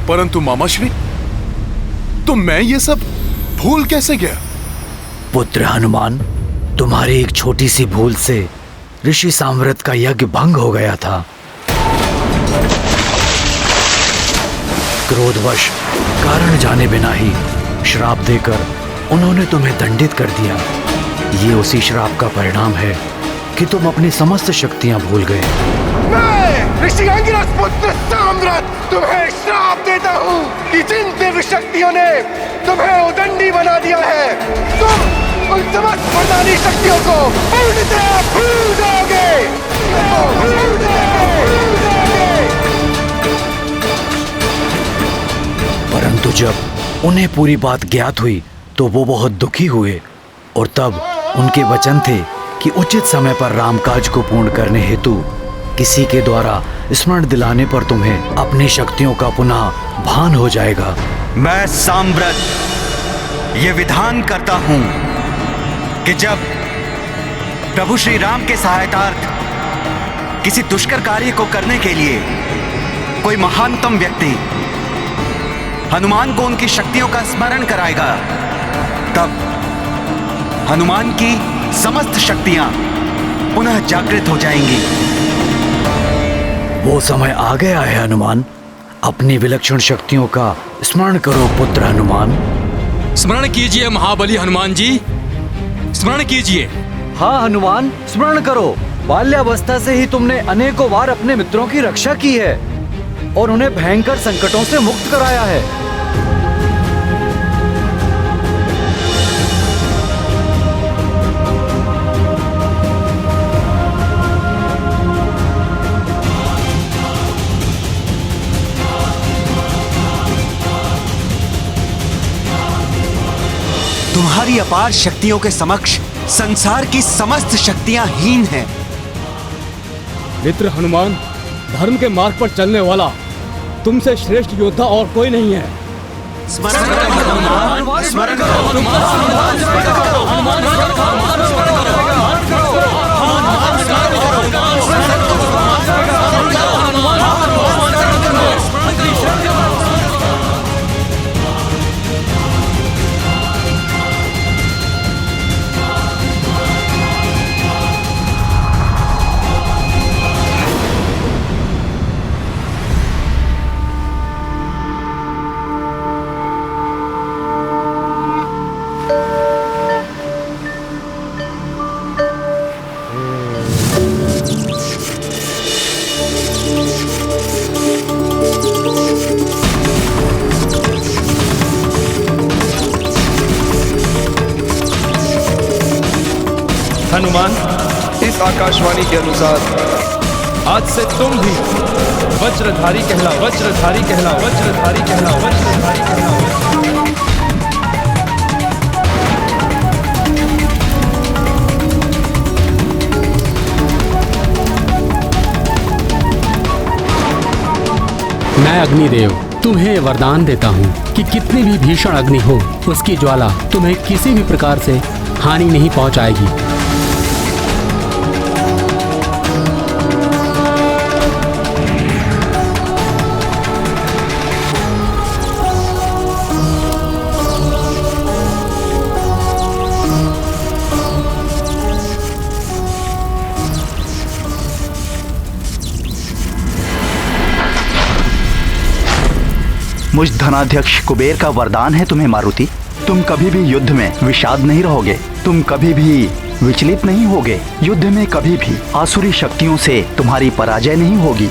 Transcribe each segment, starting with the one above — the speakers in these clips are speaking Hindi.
परंतु मामाश्री, तो मैं ये सब भूल कैसे गया? पुत्र हनुमान, तुम्हारी एक छोटी सी भूल से ऋषि साम्राट का यज्ञ भंग हो गया था। क्रोधवश कारण जाने बिना ही श्राप देकर उन्होंने तुम्हें दंडित कर दिया। ये उसी श्राप का परिणाम है कि तुम अपनी समस्त शक्तियां भूल गए। मैं ऋषि अंगिरस पुत्र साम्राट तुम्हें श्राप देता हूँ कि जिन दिव्य शक्तियों ने तुम्हें उदंडी बना दिया है, तुम उन समस्त वरदानी शक्तियों को पूर्णतः भूल जाओगे। परंतु जब उन्हें पूरी बात ज्ञात हुई तो वो बहुत दुखी हुए और तब उनके वचन थे कि उचित समय पर रामकाज को पूर्ण करने हेतु किसी के द्वारा स्मरण दिलाने पर तुम्हें अपनी शक्तियों का पुनः भान हो जाएगा। मैं साम्राट ये विधान करता हूं कि जब प्रभु श्री राम के सहायतार्थ किसी दुष्कर कार्य को करने के लिए कोई महानतम व्यक्ति हनुमान को उनकी शक्तियों का स्मरण कराएगा, तब हनुमान की समस्त शक्तियां पुनः जागृत हो जाएंगी। वो समय आ गया है हनुमान, अपनी विलक्षण शक्तियों का स्मरण करो पुत्र हनुमान। स्मरण कीजिए महाबली हनुमान जी, स्मरण कीजिए। हाँ हनुमान, स्मरण करो। बाल्यावस्था से ही तुमने अनेकों बार अपने मित्रों की रक्षा की है और उन्हें भयंकर संकटों से मुक्त कराया है। तुम्हारी अपार शक्तियों के समक्ष संसार की समस्त शक्तियां हीन हैं। मित्र हनुमान, धर्म के मार्ग पर चलने वाला तुमसे श्रेष्ठ योद्धा और कोई नहीं है। स्मरण करो हनुमान, स्मरण करो हनुमान, स्मरण करो हनुमान, हनुमान, इस आकाशवाणी के अनुसार आज से तुम भी वज्रधारी कहला, वज्रधारी कहला, वज्रधारी कहला, वज्रधारी कहला। मैं अग्निदेव तुम्हें वरदान देता हूँ कि कितनी भी भीषण अग्नि हो, उसकी ज्वाला तुम्हें किसी भी प्रकार से हानि नहीं पहुँचाएगी। मुझ धनाध्यक्ष कुबेर का वरदान है तुम्हें मारुति, तुम कभी भी युद्ध में विषाद नहीं रहोगे, तुम कभी भी विचलित नहीं होगे, युद्ध में कभी भी आसुरी शक्तियों से तुम्हारी पराजय नहीं होगी।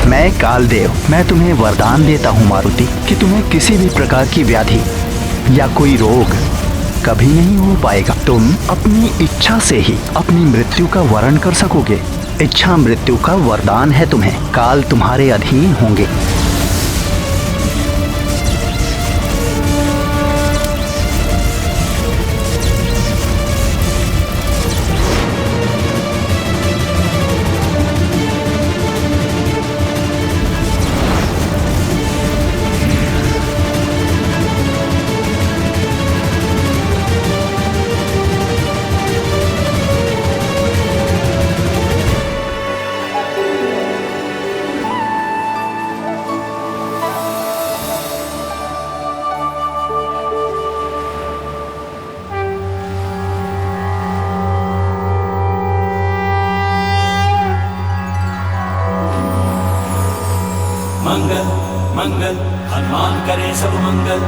मैं कालदेव, मैं तुम्हें वरदान देता हूँ मारुति कि तुम्हें किसी भी प्रकार की व्याधि या कोई रोग कभी नहीं हो पाएगा। तुम अपनी इच्छा से ही अपनी मृत्यु का वरण कर सकोगे। इच्छा मृत्यु का वरदान है तुम्हें। काल तुम्हारे अधीन होंगे। मंगल मंगल हनुमान करे सब मंगल,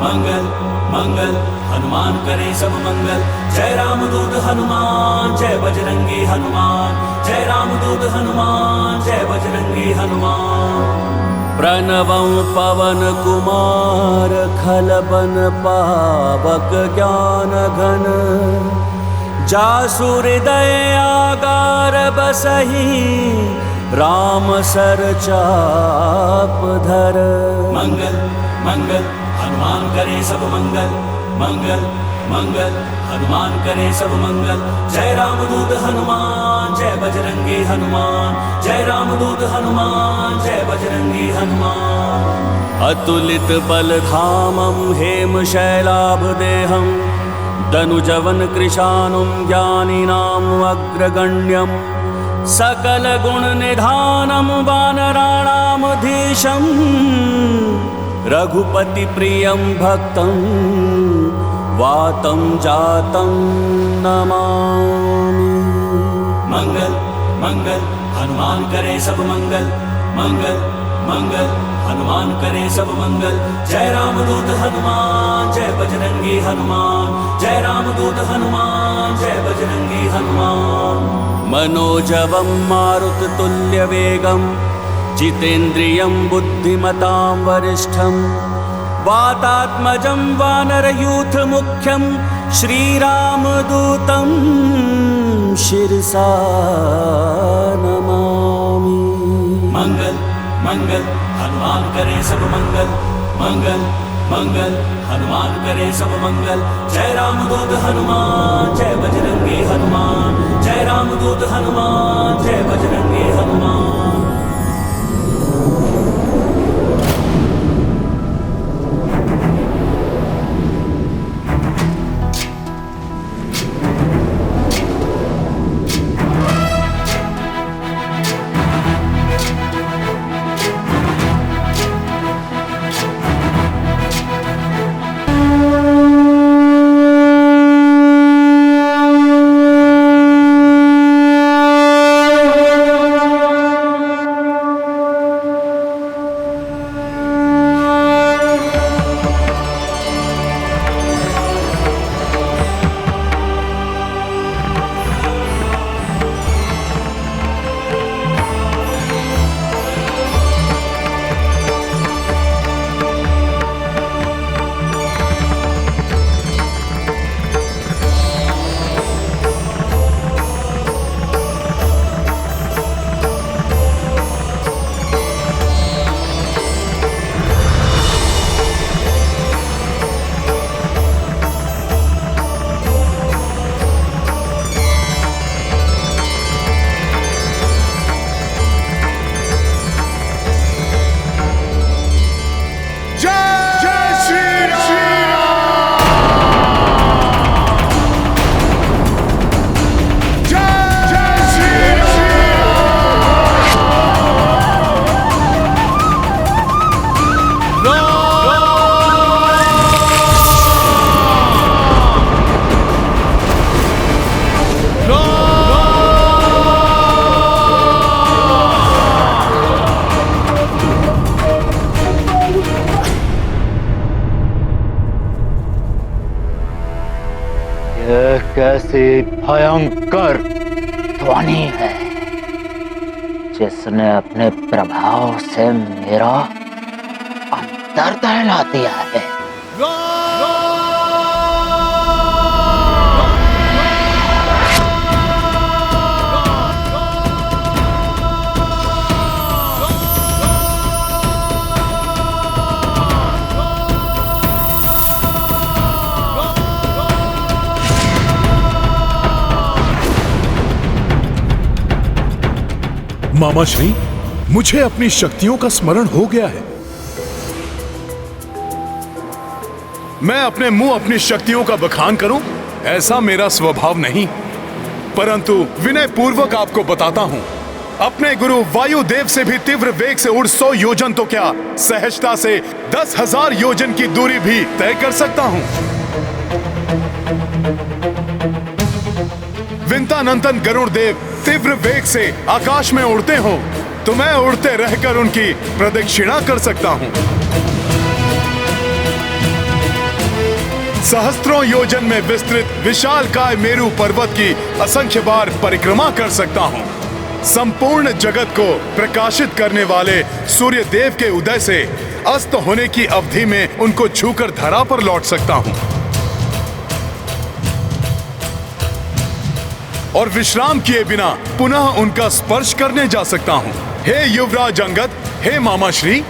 मंगल मंगल हनुमान करे सब मंगल। जय राम दूत हनुमान, जय बजरंगी हनुमान, जय राम दूत हनुमान, जय बजरंगी हनुमान। प्रणवं पवन कुमार खलबन पावक ज्ञान घन, जासु हृदय आगार बसहि राम सर चाप धर। मंगल मंगल हनुमान करे सब मंगल, मंगल मंगल हनुमान करे सब मंगल। जय राम दूत हनुमान, जय बजरंगी हनुमान, जय राम दूत हनुमान, जय बजरंगी हनुमान। अतुलित बल धामं हेम शैलाभ देहं, दनुजवन कृशानुं ज्ञानिनां अग्रगण्यं। सकल गुण निधानं वानराणामधीशं, रघुपति प्रियं भक्तं वातं जातं नमामि। मंगल मंगल हनुमान करे सब मंगल, मंगल मंगल हनुमान करे सब मंगल। जय राम दूत हनुमान, जय बजरंगी हनुमान, जय राम दूत हनुमान, जय बजरंगी हनुमान। मनोजवं मारुततुल्यवेगं, जितेन्द्रियं बुद्धिमतां वरिष्ठं। वातात्मजं वानरयूथमुख्यं, श्रीरामदूतं शिरसा नमामि। मंगल मंगल हनुमान करे सब मंगल, मंगल मंगल हनुमान करे सब मंगल। जय राम दूत हनुमान, जय बजरंगी हनुमान, जय राम दूत हनुमान, जय बजरंगी हनुमान। कैसी भयंकर ध्वनि है जिसने अपने प्रभाव से मेरा अंतर दहला दिया है। मामा श्री, मुझे अपनी शक्तियों का स्मरण हो गया है। मैं अपने मुंह अपनी शक्तियों का बखान करूं, ऐसा मेरा स्वभाव नहीं, परंतु विनय पूर्वक आपको बताता हूं, अपने गुरु वायुदेव से भी तीव्र वेग से उड़ 100 योजन तो क्या, सहजता से 10,000 योजन की दूरी भी तय कर सकता हूं। विंतानंतन गरुड़ देव तीव्र वेग से आकाश में उड़ते हो तो मैं उड़ते रहकर उनकी प्रदक्षिणा कर सकता हूं। सहस्त्रों योजन में विस्तृत विशालकाय मेरू पर्वत की असंख्य बार परिक्रमा कर सकता हूं। संपूर्ण जगत को प्रकाशित करने वाले सूर्य देव के उदय से अस्त होने की अवधि में उनको छूकर धरा पर लौट सकता हूं और विश्राम किए बिना पुनः उनका स्पर्श करने जा सकता हूं। हे युवराज अंगद, हे मामा श्री,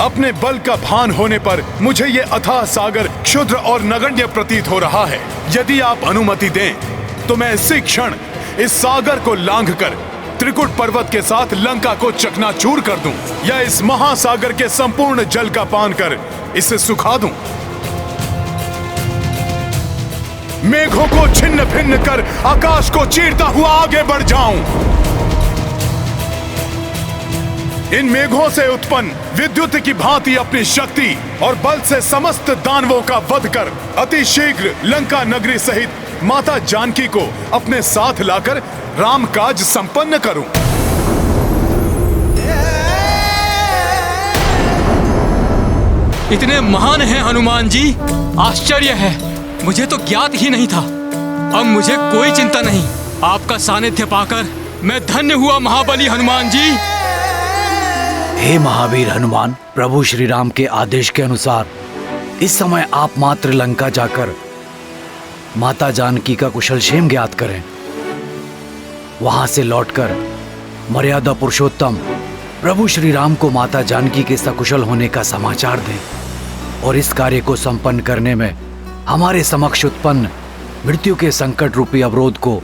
अपने बल का भान होने पर मुझे ये अथाह सागर क्षुद्र और नगण्य प्रतीत हो रहा है। यदि आप अनुमति दें तो मैं इसी क्षण इस सागर को लांघकर त्रिकुट पर्वत के साथ लंका को चकनाचूर कर दूं, या इस महासागर के संपूर्ण जल का पान कर इसे सुखा दूं। मेघों को छिन्न भिन्न कर आकाश को चीरता हुआ आगे बढ़ जाऊं। इन मेघों से उत्पन्न विद्युत की भांति अपनी शक्ति और बल से समस्त दानवों का वध कर अति शीघ्र लंका नगरी सहित माता जानकी को अपने साथ लाकर राम काज संपन्न करूं। इतने महान हैं हनुमान जी, आश्चर्य है, मुझे तो ज्ञात ही नहीं था। अब मुझे कोई चिंता नहीं, आपका सानिध्य पाकर मैं धन्य हुआ महाबली हनुमान जी। हे महावीर हनुमान, प्रभु श्री राम के आदेश के अनुसार इस समय आप मात्र लंका जाकर माता जानकी का कुशलक्षेम ज्ञात करें। वहां से लौटकर मर्यादा पुरुषोत्तम प्रभु श्री राम को माता जानकी के सकुशल होने का समाचार दें और इस कार्य को संपन्न करने में हमारे समक्ष उत्पन्न मृत्यु के संकट रूपी अवरोध को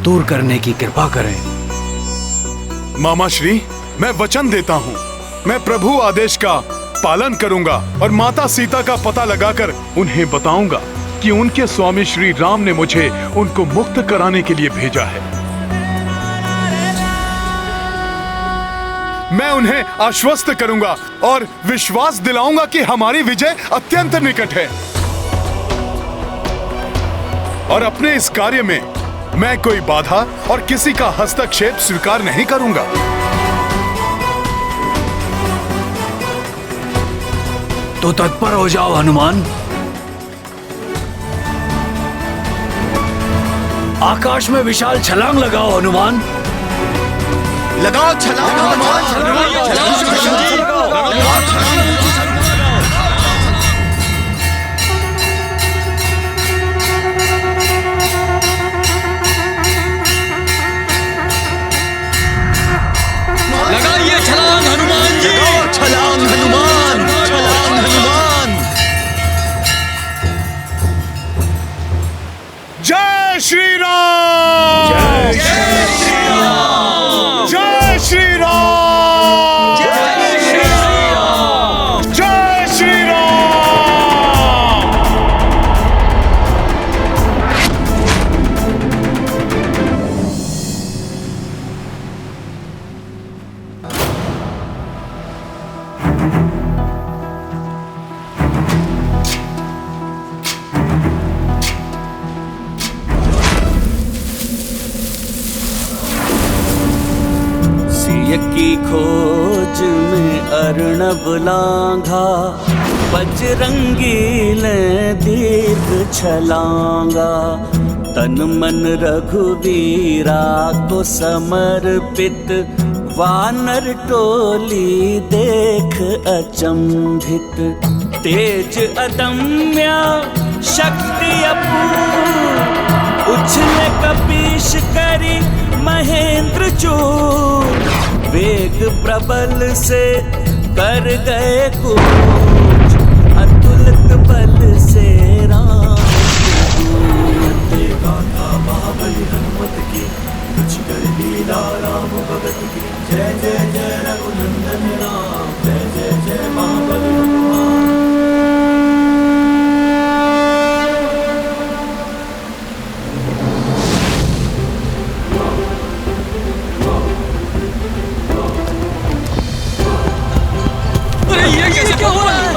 दूर करने की कृपा करें। मामा श्री, मैं वचन देता हूं, मैं प्रभु आदेश का पालन करूंगा और माता सीता का पता लगाकर उन्हें बताऊंगा कि उनके स्वामी श्री राम ने मुझे उनको मुक्त कराने के लिए भेजा है। मैं उन्हें आश्वस्त करूंगा और विश्वास दिलाऊंगा कि हमारी विजय अत्यंत निकट है और अपने इस कार्य में मैं कोई बाधा और किसी का हस्तक्षेप स्वीकार नहीं करूंगा। तो तत्पर हो जाओ हनुमान। आकाश में विशाल छलांग लगाओ हनुमान। लगाओ छलांग हनुमान। लगाइए छलांग हनुमान जी। छलांग हनुमान, छलांग हनुमान। जय श्री राम, जय श्री राम, जय श्री राम, जय श्री राम, जय श्री राम। की खोज में अर्णव लांघा, बजरंगी ले दीर्घ छलांगा। तन मन रघुवीरा को समर्पित, वानर टोली देख अचंभित। तेज अदम्य शक्ति अपूर्व, उछले कपीश करी महेंद्र चूर। वेग प्रबल से कर गए कूच, अतुलित बल से राम देखा था महाबली हनुमत की, कुछ कर दिए मिला राम भगत की। जय जय जय रघुनंदन राम, जय जय जय महाबली हनुमान। अरे ये कैसे क्या हो रहा है?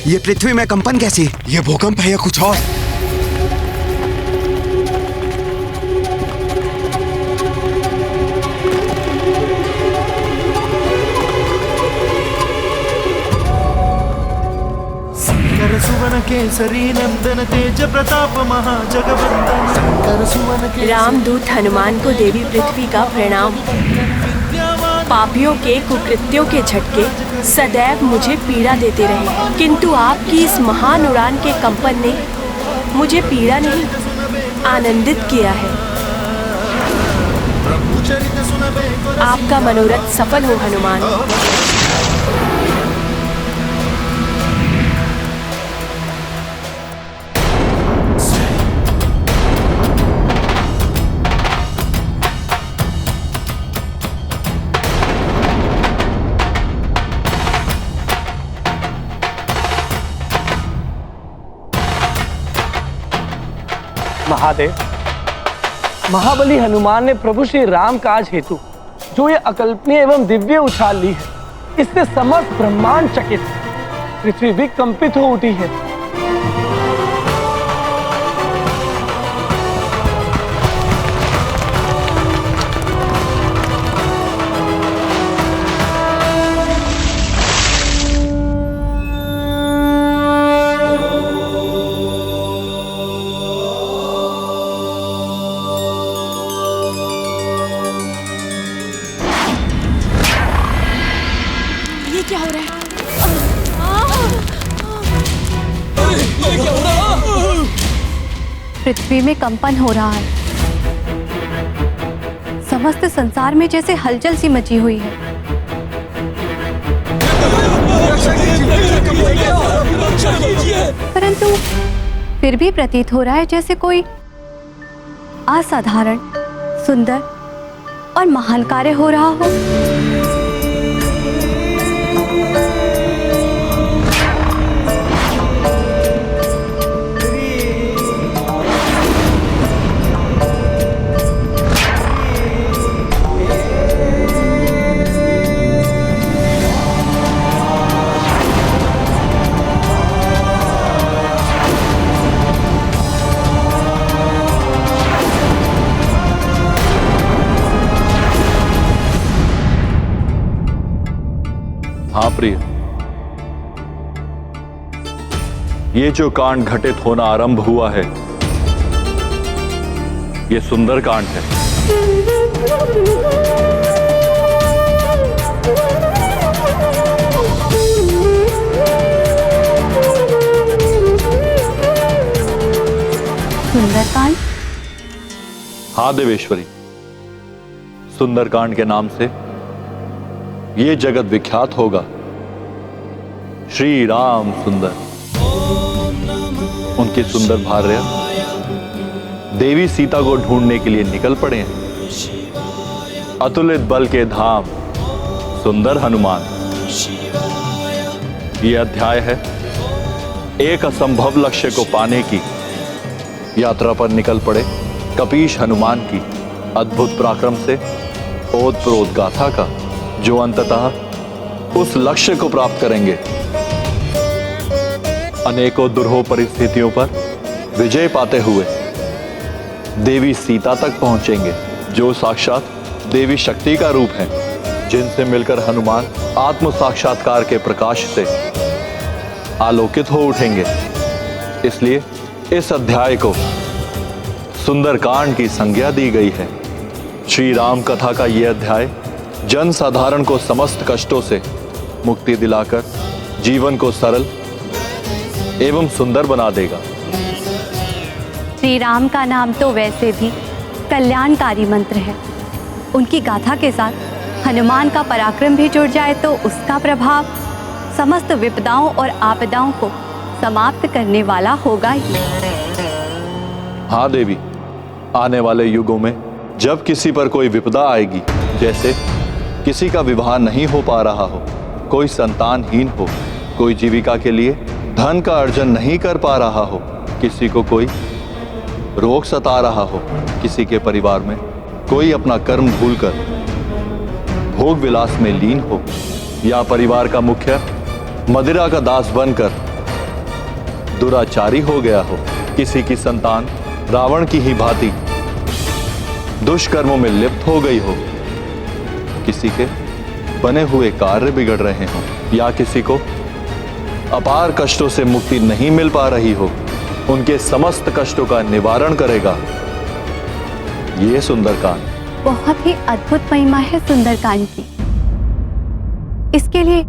ये पृथ्वी में कंपन कैसी? ये भूकंप है या कुछ और? शंकर सुवन केसरी नंदन तेज प्रताप महाजगवंदन। शंकर सुवन केसरी। रामदूत हनुमान को देवी पृथ्वी का प्रणाम। पापियों के कुकृत्यों के झटके सदैव मुझे पीड़ा देते रहे, किंतु आपकी इस महान उड़ान के कंपन ने मुझे पीड़ा नहीं, आनंदित किया है। आपका मनोरथ सफल हो हनुमान। महादेव, महाबली हनुमान ने प्रभु श्री राम काज हेतु जो ये अकल्पनीय एवं दिव्य उछाल ली है, इससे समस्त ब्रह्मांड चकित है, पृथ्वी भी कंपित हो उठी है। क्या हो रहा है? पृथ्वी में कंपन हो रहा है, समस्त संसार में जैसे हलचल सी मची हुई है। परंतु फिर भी प्रतीत हो रहा है जैसे कोई असाधारण, सुंदर और महान कार्य हो रहा हो। हाँ प्रिय, ये जो कांड घटित होना आरंभ हुआ है, ये सुंदर कांड है। सुंदरकांड? हाँ देवेश्वरी, सुंदरकांड के नाम से ये जगत विख्यात होगा। श्री राम सुंदर, उनकी सुंदर भार्या देवी सीता को ढूंढने के लिए निकल पड़े हैं। अतुलित बल के धाम सुंदर हनुमान। यह अध्याय है एक असंभव लक्ष्य को पाने की यात्रा पर निकल पड़े कपीश हनुमान की अद्भुत पराक्रम से ओतप्रोत गाथा का, जो अंततः उस लक्ष्य को प्राप्त करेंगे। अनेकों दुर्हो परिस्थितियों पर विजय पाते हुए देवी सीता तक पहुंचेंगे, जो साक्षात देवी शक्ति का रूप है, जिनसे मिलकर हनुमान आत्म साक्षात्कार के प्रकाश से आलोकित हो उठेंगे। इसलिए इस अध्याय को सुंदरकांड की संज्ञा दी गई है। श्री राम कथा का यह अध्याय जन साधारण को समस्त कष्टों से मुक्ति दिलाकर जीवन को सरल एवं सुंदर बना देगा। श्री राम का नाम तो वैसे भी कल्याणकारी मंत्र है। उनकी गाथा के साथ हनुमान का पराक्रम भी जुड़ जाए तो उसका प्रभाव समस्त विपदाओं और आपदाओं को समाप्त करने वाला होगा ही। हाँ देवी, आने वाले युगों में जब किसी पर कोई विपदा आएगी, जैसे किसी का विवाह नहीं हो पा रहा हो, कोई संतानहीन हो, कोई जीविका के लिए धन का अर्जन नहीं कर पा रहा हो, किसी को कोई रोग सता रहा हो, किसी के परिवार में कोई अपना कर्म भूलकर भोग विलास में लीन हो, या परिवार का मुख्य मदिरा का दास बनकर दुराचारी हो गया हो, किसी की संतान रावण की ही भांति दुष्कर्मों में लिप्त हो गई हो, किसी के बने हुए कार्य बिगड़ रहे हो, या किसी को अपार कष्टों से मुक्ति नहीं मिल पा रही हो, उनके समस्त कष्टों का निवारण करेगा ये सुंदरकांड। बहुत ही अद्भुत महिमा है सुंदरकांड की। इसके लिए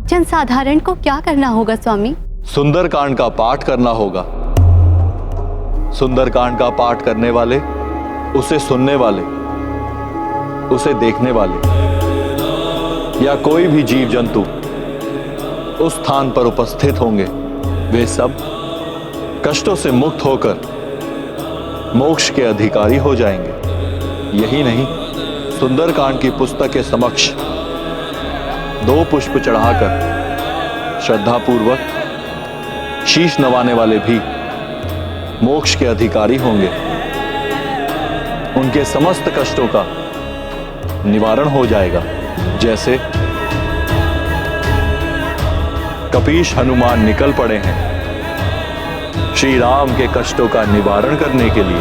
जनसाधारण को क्या करना होगा स्वामी? सुंदरकांड का पाठ करना होगा। सुंदरकांड का पाठ करने वाले, उसे सुनने वाले, उसे देखने वाले या कोई भी जीव जंतु उस स्थान पर उपस्थित होंगे, वे सब कष्टों से मुक्त होकर मोक्ष के अधिकारी हो जाएंगे। यही नहीं, सुंदरकांड की पुस्तक के समक्ष 2 पुष्प चढ़ाकर श्रद्धापूर्वक शीश नवाने वाले भी मोक्ष के अधिकारी होंगे। उनके समस्त कष्टों का निवारण हो जाएगा। जैसे कपीश हनुमान निकल पड़े हैं श्री राम के कष्टों का निवारण करने के लिए।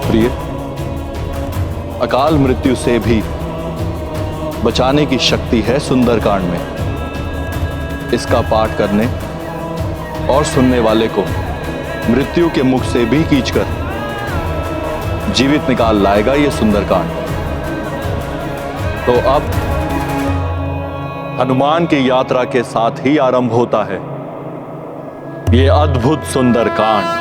प्रिय, अकाल मृत्यु से भी बचाने की शक्ति है सुंदरकांड में। इसका पाठ करने और सुनने वाले को मृत्यु के मुख से भी खींचकर जीवित निकाल लाएगा ये सुंदरकांड। तो अब हनुमान की यात्रा के साथ ही आरंभ होता है ये अद्भुत सुंदरकांड।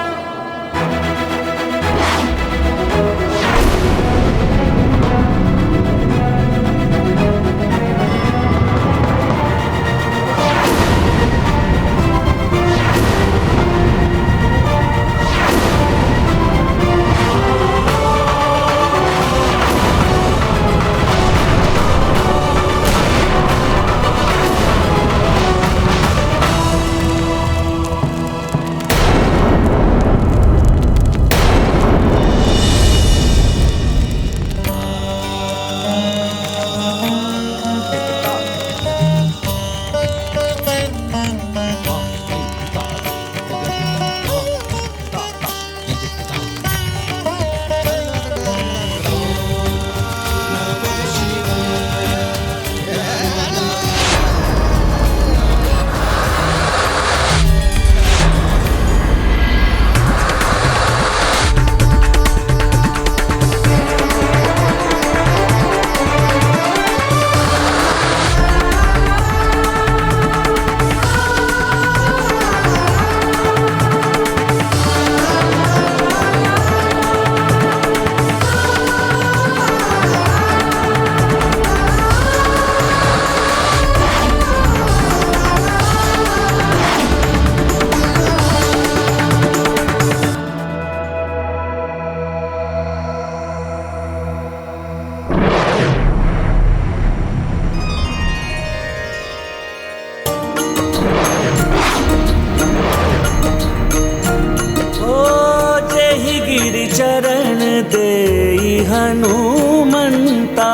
चरण देई हनुमंता,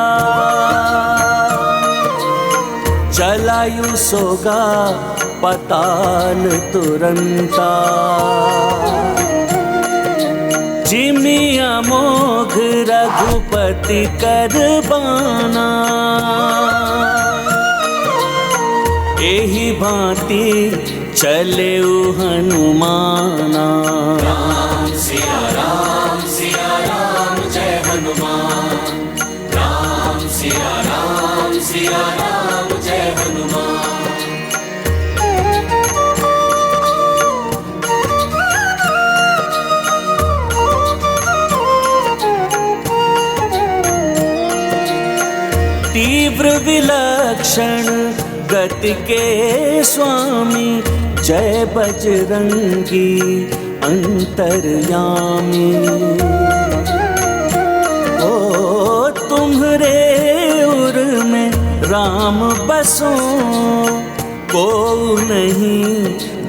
चलायु सोगा पताल तुरंता। जिमिया मोघ रघुपति कर बाना, एही भांति चले हनुमाना। राम सिया राम जय हनुमान। राम सिया राम जय हनुमान। तीव्र विलक्षण गति के स्वामी जय बजरंगी अंतर्यामी। ओ तुम्हारे उर में राम बसो, को नहीं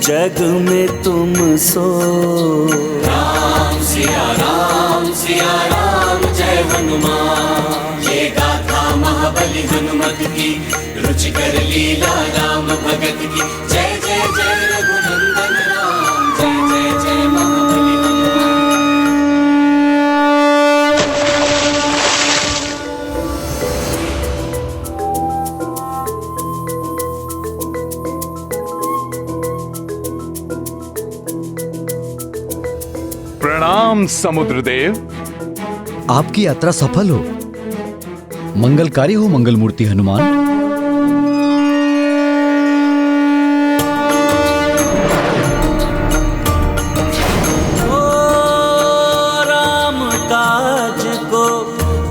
जग में तुम सो। राम सिया राम जय हनुमान, ये गाथा महाबली हनुमत की, रुचिकर लीला राम भगत की। जय जय जय रघुनंदन राम, जय जय जय महाबली हनुमान। प्रणाम समुद्रदेव। आपकी यात्रा सफल हो, मंगलकारी हो मंगल मूर्ति हनुमान। ओ राम काज को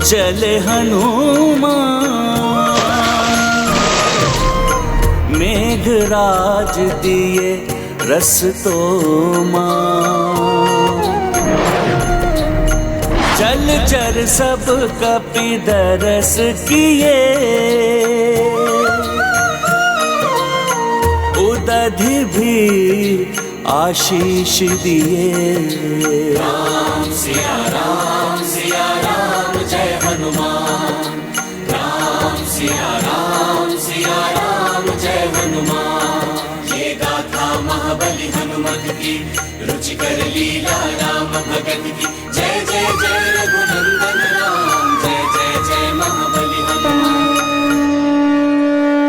चले हनुमान, मेघराज दिए रस तो जल चर सब कपि दरस किए, उदधि भी आशीष दिए। राम सिया राम जय हनुमान, राम सिया राम जय हनुमान। ये गाथा महाबली हनुमत की, रुचिकर लीला राम भगत की। जय जय जय रघुनंदन राम, जय जय जय महाबली हनुमान।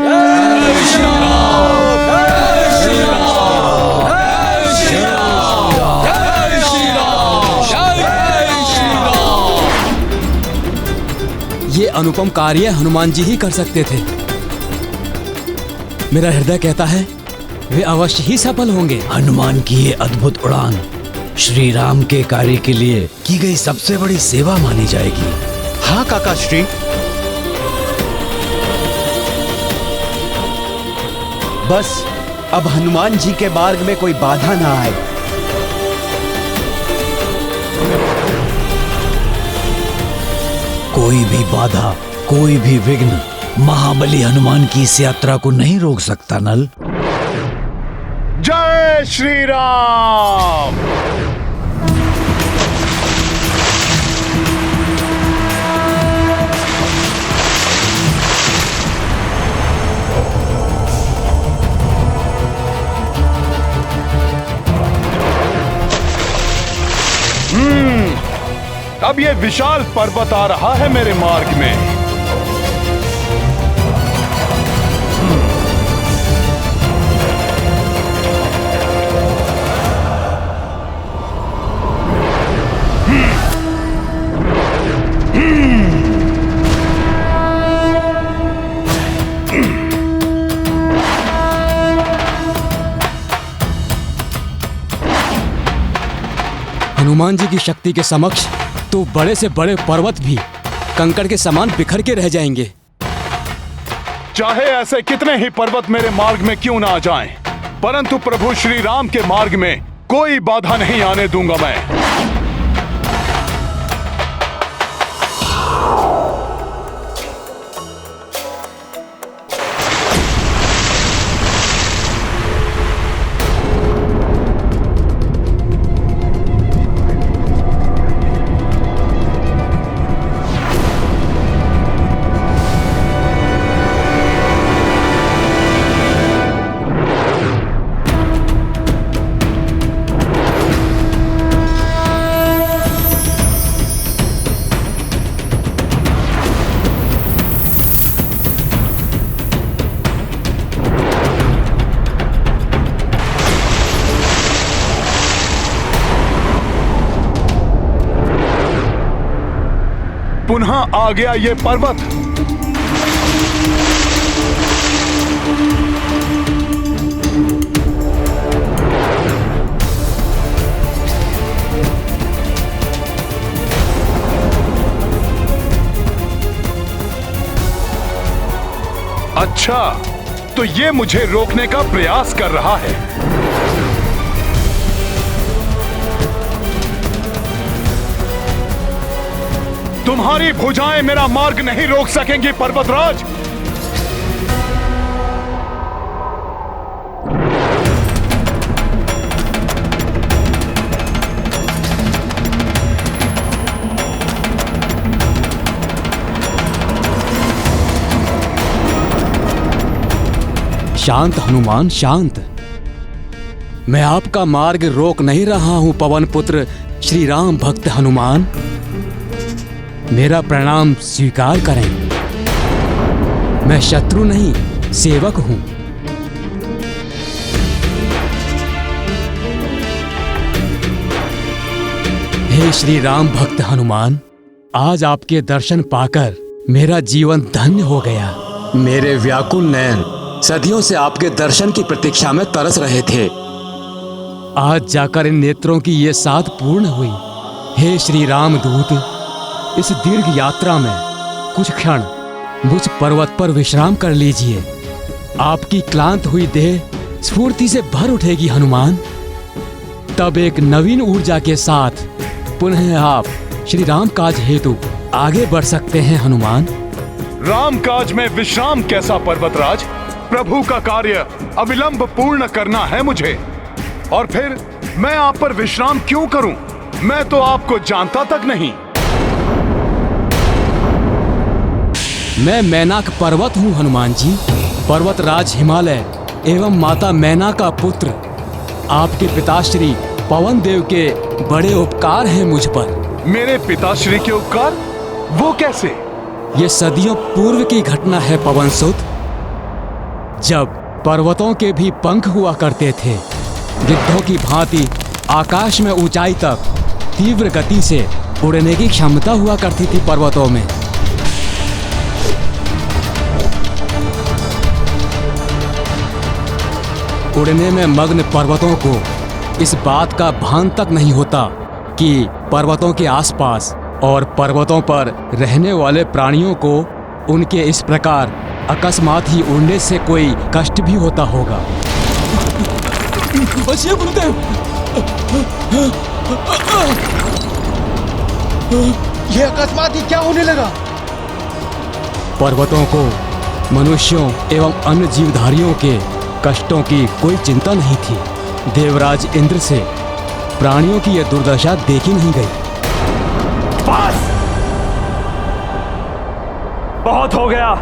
जय श्री राम, जय श्री राम, जय श्री राम, जय श्री राम, जय श्री राम। ये अनुपम कार्य हनुमान जी ही कर सकते थे। मेरा हृदय कहता है वे अवश्य ही सफल होंगे। हनुमान की ये अद्भुत उड़ान श्री राम के कार्य के लिए की गई सबसे बड़ी सेवा मानी जाएगी। हाँ काका श्री, बस अब हनुमान जी के मार्ग में कोई बाधा ना आए। कोई भी बाधा, कोई भी विघ्न महाबली हनुमान की इस यात्रा को नहीं रोक सकता नल। जय श्री राम। अब ये विशाल पर्वत आ रहा है मेरे मार्ग में। हनुमान जी की शक्ति के समक्ष तो बड़े से बड़े पर्वत भी कंकड़ के समान बिखर के रह जाएंगे। चाहे ऐसे कितने ही पर्वत मेरे मार्ग में क्यों ना आ जाएं, परंतु प्रभु श्री राम के मार्ग में कोई बाधा नहीं आने दूंगा मैं। पुनः आ गया ये पर्वत। अच्छा, तो ये मुझे रोकने का प्रयास कर रहा है। तुम्हारी भुजाएं मेरा मार्ग नहीं रोक सकेंगी पर्वतराज। शांत हनुमान, शांत। मैं आपका मार्ग रोक नहीं रहा हूं पवन पुत्र श्री राम भक्त हनुमान। मेरा प्रणाम स्वीकार करें। मैं शत्रु नहीं, सेवक हूं। हे श्री राम भक्त हनुमान, आज आपके दर्शन पाकर मेरा जीवन धन्य हो गया। मेरे व्याकुल नयन सदियों से आपके दर्शन की प्रतीक्षा में तरस रहे थे। आज जाकर इन नेत्रों की ये साध पूर्ण हुई। हे श्री राम दूत, इस दीर्घ यात्रा में कुछ क्षण मुझ पर्वत पर विश्राम कर लीजिए। आपकी क्लांत हुई देह स्फूर्ति से भर उठेगी हनुमान। तब एक नवीन ऊर्जा के साथ पुनः आप श्री राम काज हेतु आगे बढ़ सकते हैं हनुमान। राम काज में विश्राम कैसा पर्वतराज? प्रभु का कार्य अविलंब पूर्ण करना है मुझे, और फिर मैं आप पर विश्राम क्यों करूं? मैं तो आपको जानता तक नहीं। मैं मैनाक पर्वत हूँ हनुमान जी, पर्वतराज हिमालय एवं माता मैना का पुत्र। आपके पिताश्री पवन देव के बड़े उपकार हैं मुझ पर। मेरे पिताश्री के उपकार? वो कैसे? ये सदियों पूर्व की घटना है पवन सुत, जब पर्वतों के भी पंख हुआ करते थे। गिद्धों की भांति आकाश में ऊंचाई तक तीव्र गति से उड़ने की क्षमता हुआ करती थी पर्वतों में। उड़ने में मग्न पर्वतों को इस बात का भान तक नहीं होता कि पर्वतों के आसपास और पर्वतों पर रहने वाले प्राणियों को उनके इस प्रकार अकस्मात ही उड़ने से कोई कष्ट भी होता होगा। बचिए गुरुदेव। ये अकस्मात ही क्या होने लगा? पर्वतों को मनुष्यों एवं अन्य जीवधारियों के कष्टों की कोई चिंता नहीं थी। देवराज इंद्र से प्राणियों की यह दुर्दशा देखी नहीं गई। बस, बहुत हो गया।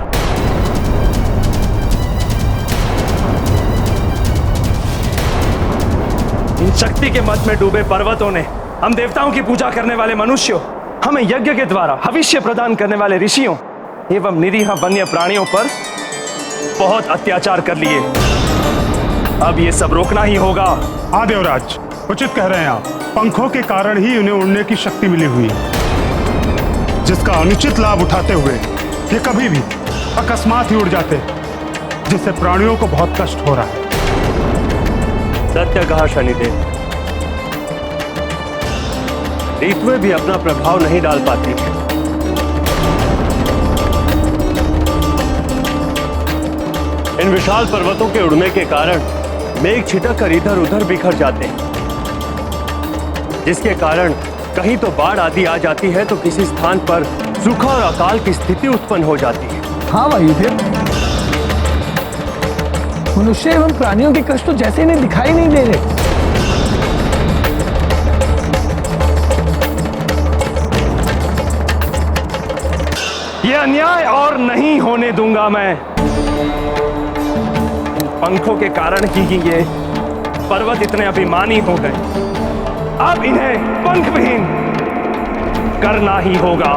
इन शक्ति के मत में डूबे पर्वतों ने, हम देवताओं की पूजा करने वाले मनुष्यों, हमें यज्ञ के द्वारा भविष्य प्रदान करने वाले ऋषियों एवं निरीह वन्य प्राणियों पर बहुत अत्याचार कर लिए। अब ये सब रोकना ही होगा। हाँ देवराज, उचित कह रहे हैं आप। पंखों के कारण ही उन्हें उड़ने की शक्ति मिली हुई है, जिसका अनुचित लाभ उठाते हुए ये कभी भी अकस्मात ही उड़ जाते, जिससे प्राणियों को बहुत कष्ट हो रहा है। सत्य कहा शनिदेव। ऋतुएं भी अपना प्रभाव नहीं डाल पाती हैं। इन विशाल पर्वतों के उड़ने के कारण मेघ छिटक कर इधर उधर बिखर जाते हैं, जिसके कारण कहीं तो बाढ़ आदि आ जाती है तो किसी स्थान पर सूखा और अकाल की स्थिति उत्पन्न हो जाती है। हाँ वायुदेव, मनुष्य एवं प्राणियों के कष्ट तो जैसे इन्हें दिखाई नहीं दे रहे। ये अन्याय और नहीं होने दूंगा मैं। पंखों के कारण ही ये पर्वत इतने अभिमानी हो गए। अब इन्हें पंख विहीन करना ही होगा।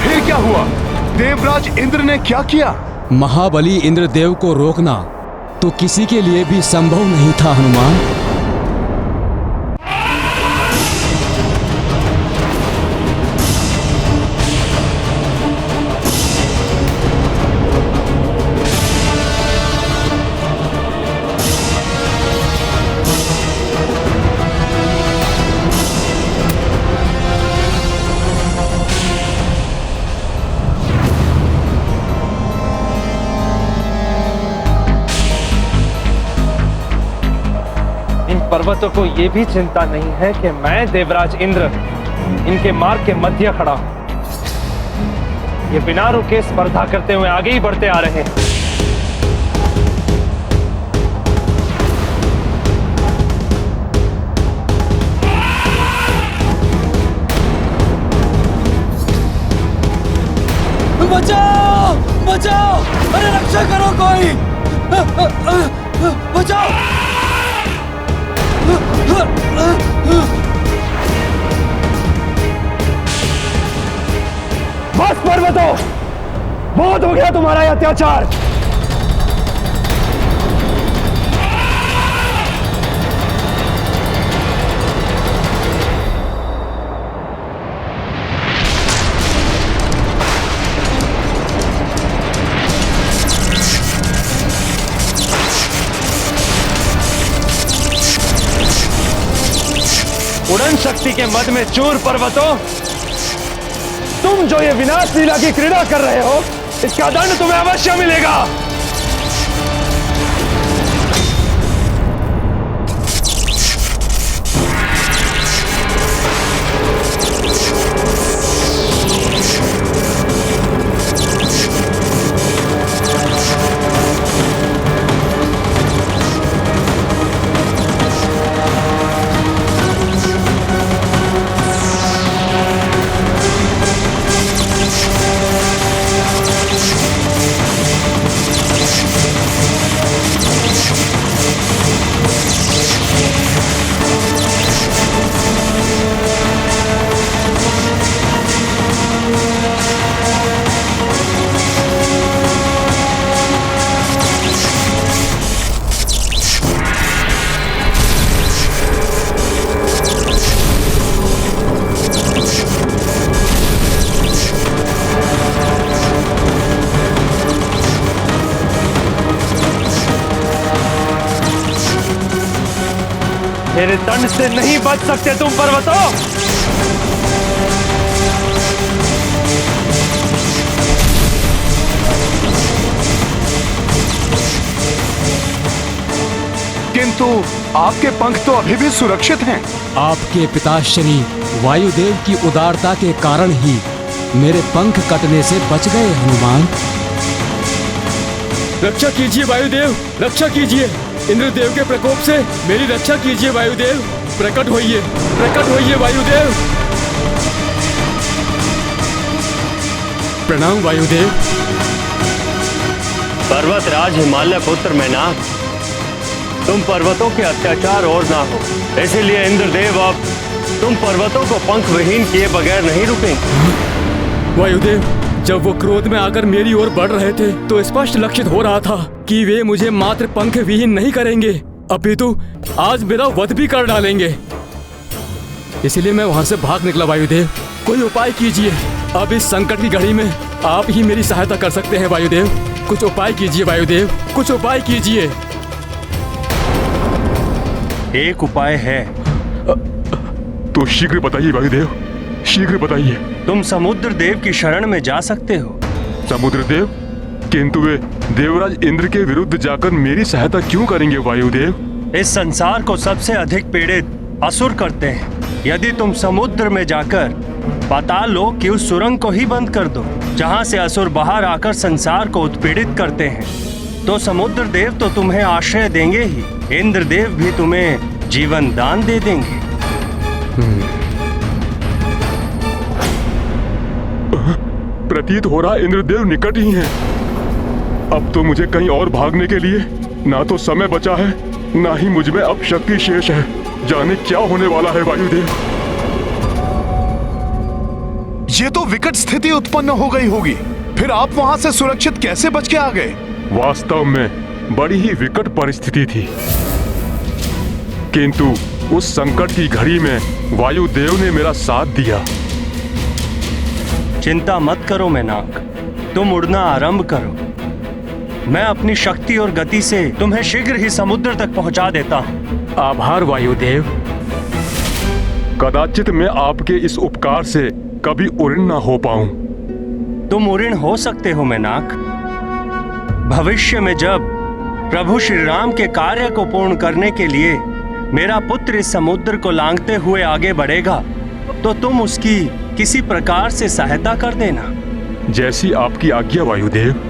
फिर क्या हुआ? देवराज इंद्र ने क्या किया? महाबली इंद्रदेव को रोकना तो किसी के लिए भी संभव नहीं था हनुमान। पर्वतों को ये भी चिंता नहीं है कि मैं देवराज इंद्र इनके मार्ग के मध्य खड़ा हूं। ये बिना रुके स्पर्धा करते हुए आगे ही बढ़ते आ रहे हैं। बचाओ बचाओ, अरे रक्षा करो कोई, बचाओ। बस पर्वतों, बहुत हो गया तुम्हारा ये अत्याचार। उड़न शक्ति के मद में चूर पर्वतों, तुम जो ये विनाश लीला की क्रीड़ा कर रहे हो, इसका दंड तुम्हें अवश्य मिलेगा। मेरे दंड से नहीं बच सकते तुम पर्वतों। किंतु आपके पंख तो अभी भी सुरक्षित हैं। आपके पिताश्री वायुदेव की उदारता के कारण ही मेरे पंख कटने से बच गए हनुमान। रक्षा कीजिए वायुदेव, रक्षा कीजिए। इंद्रदेव के प्रकोप से मेरी रक्षा कीजिए वायुदेव। प्रकट होइए वायुदेव। प्रणाम वायुदेव। पर्वतराज हिमालय पुत्र मैनाक, तुम पर्वतों के अत्याचार और ना हो, इसीलिए इंद्रदेव अब तुम पर्वतों को पंख विहीन किए बगैर नहीं रुकेंगे। वायुदेव, जब वो क्रोध में आकर मेरी ओर बढ़ रहे थे तो स्पष्ट लक्षित हो रहा था कि वे मुझे मात्र पंख विहीन नहीं करेंगे, अपितु आज मेरा वध भी कर डालेंगे। इसलिए मैं वहां से भाग निकला वायुदेव। कोई उपाय कीजिए, अब इस संकट की घड़ी में आप ही मेरी सहायता कर सकते हैं वायुदेव। कुछ उपाय कीजिए वायुदेव, कुछ उपाय कीजिए। एक उपाय है। तो शीघ्र बताइए वायुदेव, शीघ्र बताइए। तुम समुद्र देव की शरण में जा सकते हो। समुद्र देव? किंतु वे देवराज इंद्र के विरुद्ध जाकर मेरी सहायता क्यों करेंगे वायुदेव? इस संसार को सबसे अधिक पीड़ित असुर करते हैं। यदि तुम समुद्र में जाकर पाताल लोक की उस सुरंग को ही बंद कर दो जहां से असुर बाहर आकर संसार को उत्पीड़ित करते हैं, तो समुद्र देव तो तुम्हें आश्रय देंगे ही, इंद्रदेव भी तुम्हें जीवन दान दे देंगे। प्रतीत हो रहा इंद्रदेव निकट ही हैं। अब तो मुझे कहीं और भागने के लिए ना तो समय बचा है, ना ही मुझ में अब शक्ति शेष है। जाने क्या होने वाला है वायुदेव। ये तो विकट स्थिति उत्पन्न हो गई होगी, फिर आप वहां से सुरक्षित कैसे बच के आ गए? वास्तव में बड़ी ही विकट परिस्थिति थी, किंतु उस संकट की घड़ी में वायुदेव ने मेरा साथ दिया। चिंता मत करो मैनाक, तुम उड़ना आरंभ करो। मैं अपनी शक्ति और गति से तुम्हें शीघ्र ही समुद्र तक पहुंचा देता हूं। आभार वायुदेव। कदाचित मैं आपके इस उपकार से कभी उड़न न हो पाऊं। तुम उड़न हो सकते हो मैनाक। भविष्य में जब प्रभु श्री राम के कार्य को पूर्ण करने के लिए मेरा पुत्र इस समुद्र को लांघते हुए आगे बढ़ेगा तो तुम उसकी किसी प्रकार से सहायता कर देना। जैसी आपकी आज्ञा वायुदेव।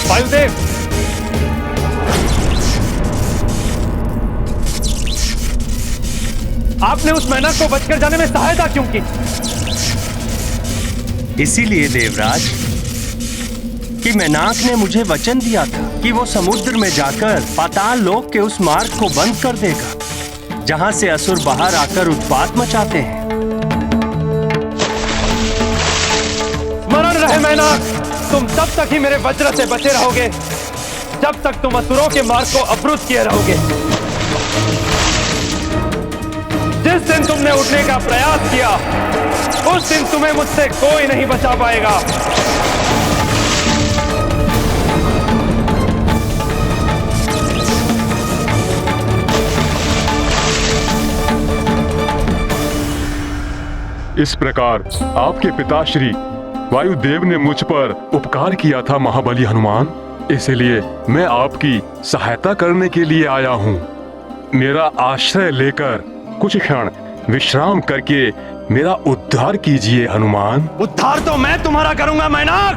वायुदेव, आपने उस मेंढक को बचकर जाने में सहायता क्यों की? इसीलिए देवराज कि मेनाक ने मुझे वचन दिया था कि वो समुद्र में जाकर पाताल लोक के उस मार्ग को बंद कर देगा जहां से असुर बाहर आकर उत्पात मचाते हैं। स्मरण रहे मेनाक, तुम तब तक ही मेरे वज्र से बचे रहोगे जब तक तुम असुरों के मार्ग को अवरुद्ध किए रहोगे। जिस दिन तुमने उठने का प्रयास किया उस दिन तुम्हें मुझसे कोई नहीं बचा पाएगा। इस प्रकार आपके पिताश्री वायुदेव ने मुझ पर उपकार किया था महाबली हनुमान, इसलिए मैं आपकी सहायता करने के लिए आया हूँ। मेरा आश्रय लेकर कुछ क्षण विश्राम करके मेरा उद्धार कीजिए हनुमान। उद्धार तो मैं तुम्हारा करूंगा मैनाक।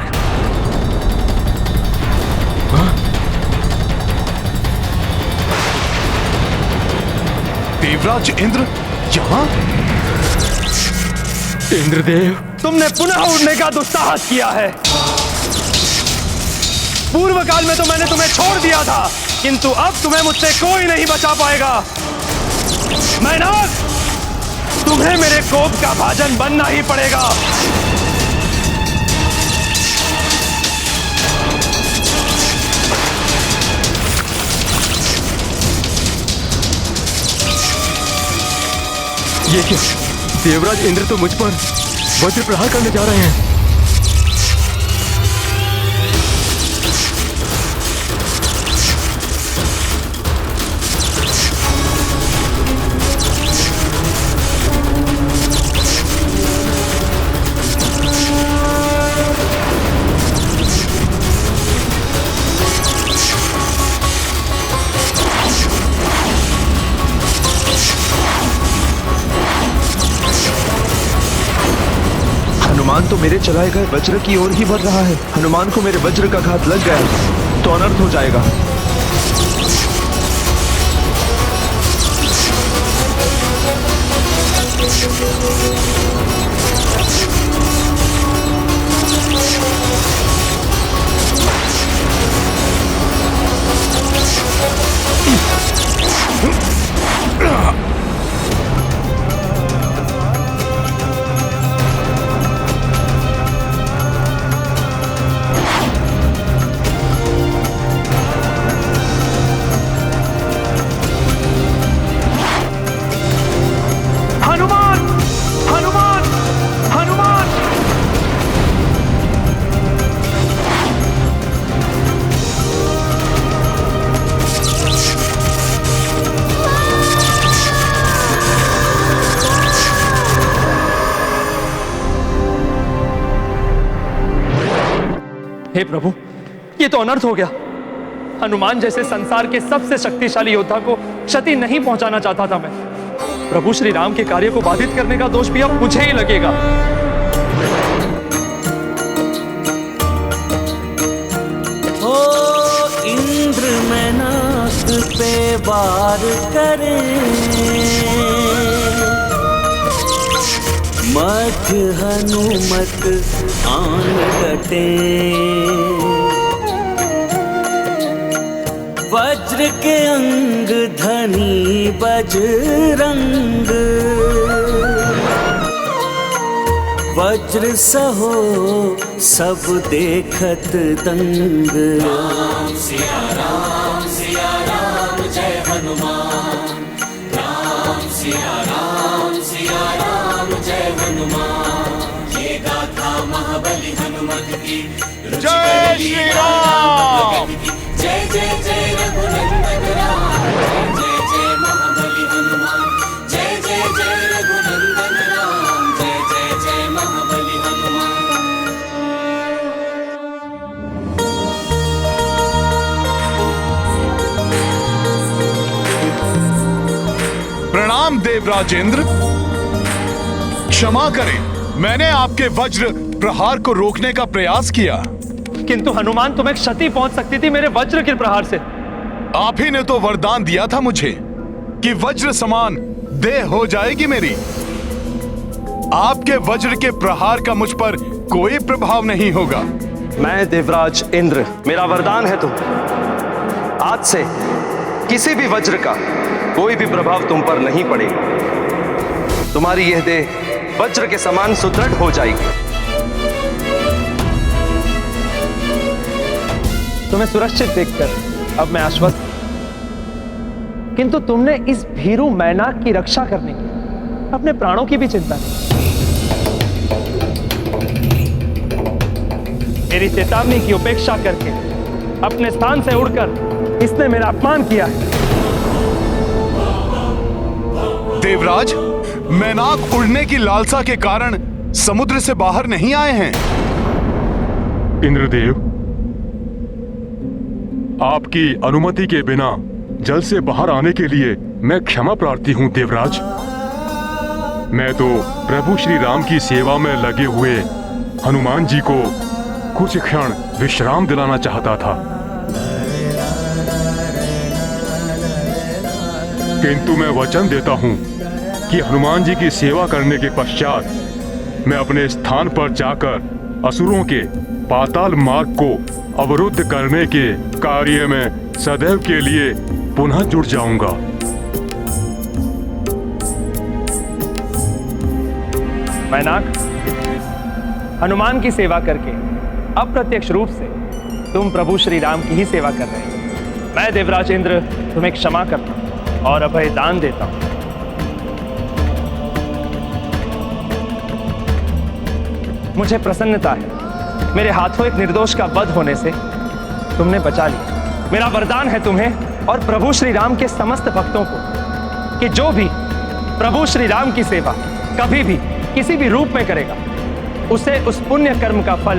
देवराज इंद्र यहाँ? इंद्रदेव, तुमने पुनः उड़ने का दुस्साहस किया है। पूर्व काल में तो मैंने तुम्हें छोड़ दिया था, किंतु अब तुम्हें मुझसे कोई नहीं बचा पाएगा। मैनाक, तुम्हें मेरे कोप का भाजन बनना ही पड़ेगा। ये क्या? देवराज इंद्र तो मुझ पर वज्र प्रहार करने जा रहे हैं। हनुमान तो मेरे चलाए गए वज्र की ओर ही बढ़ रहा है। हनुमान को मेरे वज्र का घात लग गया तो अनर्थ हो जाएगा। हे प्रभु, ये तो अनर्थ हो गया। हनुमान जैसे संसार के सबसे शक्तिशाली योद्धा को क्षति नहीं पहुंचाना चाहता था मैं। प्रभु श्री राम के कार्य को बाधित करने का दोष भी अब मुझे ही लगेगा। ओ इंद्र मैनाक पे वार करे, मत हनुमत आन डटे, वज्र वज्र के अंग धनी बजरंग, वज्र सहो सब देखत दंग। राम सिया राम जय हनुमान, राम सिया राम जय हनुमान। ये गाथा महाबली हनुमत की, जय श्री राम। जय जय जय रघुनंदन राम, जय जय महाबली हनुमान, जय जय जय रघुनंदन राम, जय जय जय महाबली हनुमान। प्रणाम देवराजेंद्र, क्षमा करें, मैंने आपके वज्र प्रहार को रोकने का प्रयास किया, किंतु हनुमान तुम्हें क्षति पहुंच सकती थी मेरे वज्र के प्रहार से। आप ही ने तो वरदान दिया था मुझे कि वज्र समान देह हो जाएगी मेरी। आपके वज्र के प्रहार का मुझ पर कोई प्रभाव नहीं होगा। मैं देवराज इंद्र, मेरा वरदान है तुम, आज से किसी भी वज्र का कोई भी प्रभाव तुम पर नहीं पड़ेगा। तुम्हारी यह देह वज्र के समान सुदृढ़ हो जाएगी। तुम्हें सुरक्षित देखकर अब मैं आश्वस्त, किंतु तुमने इस भीरू मैनाक की रक्षा करने की अपने प्राणों की भी चिंता नहीं। मेरी चेतावनी की उपेक्षा करके अपने स्थान से उड़कर इसने मेरा अपमान किया है। देवराज, मैनाक उड़ने की लालसा के कारण समुद्र से बाहर नहीं आए हैं। इंद्रदेव, आपकी अनुमति के बिना जल से बाहर आने के लिए मैं क्षमा प्रार्थी हूं देवराज। मैं तो प्रभु श्री राम की सेवा में लगे हुए हनुमान जी को कुछ क्षण विश्राम दिलाना चाहता था, किंतु मैं वचन देता हूं कि हनुमान जी की सेवा करने के पश्चात मैं अपने स्थान पर जाकर असुरों के पाताल मार्ग को अवरुद्ध करने के कार्य में सदैव के लिए पुनः जुड़ जाऊंगा। मैनाक, हनुमान की सेवा करके अप्रत्यक्ष रूप से तुम प्रभु श्री राम की ही सेवा कर रहे हो। मैं देवराज इंद्र तुम्हें क्षमा करता हूं और अभय दान देता हूं। मुझे प्रसन्नता है, मेरे हाथों एक निर्दोष का वध होने से तुमने बचा लिया। मेरा वरदान है तुम्हें और प्रभु श्री राम के समस्त भक्तों को कि जो भी प्रभु श्री राम की सेवा कभी भी किसी भी रूप में करेगा, उसे उस पुण्य कर्म का फल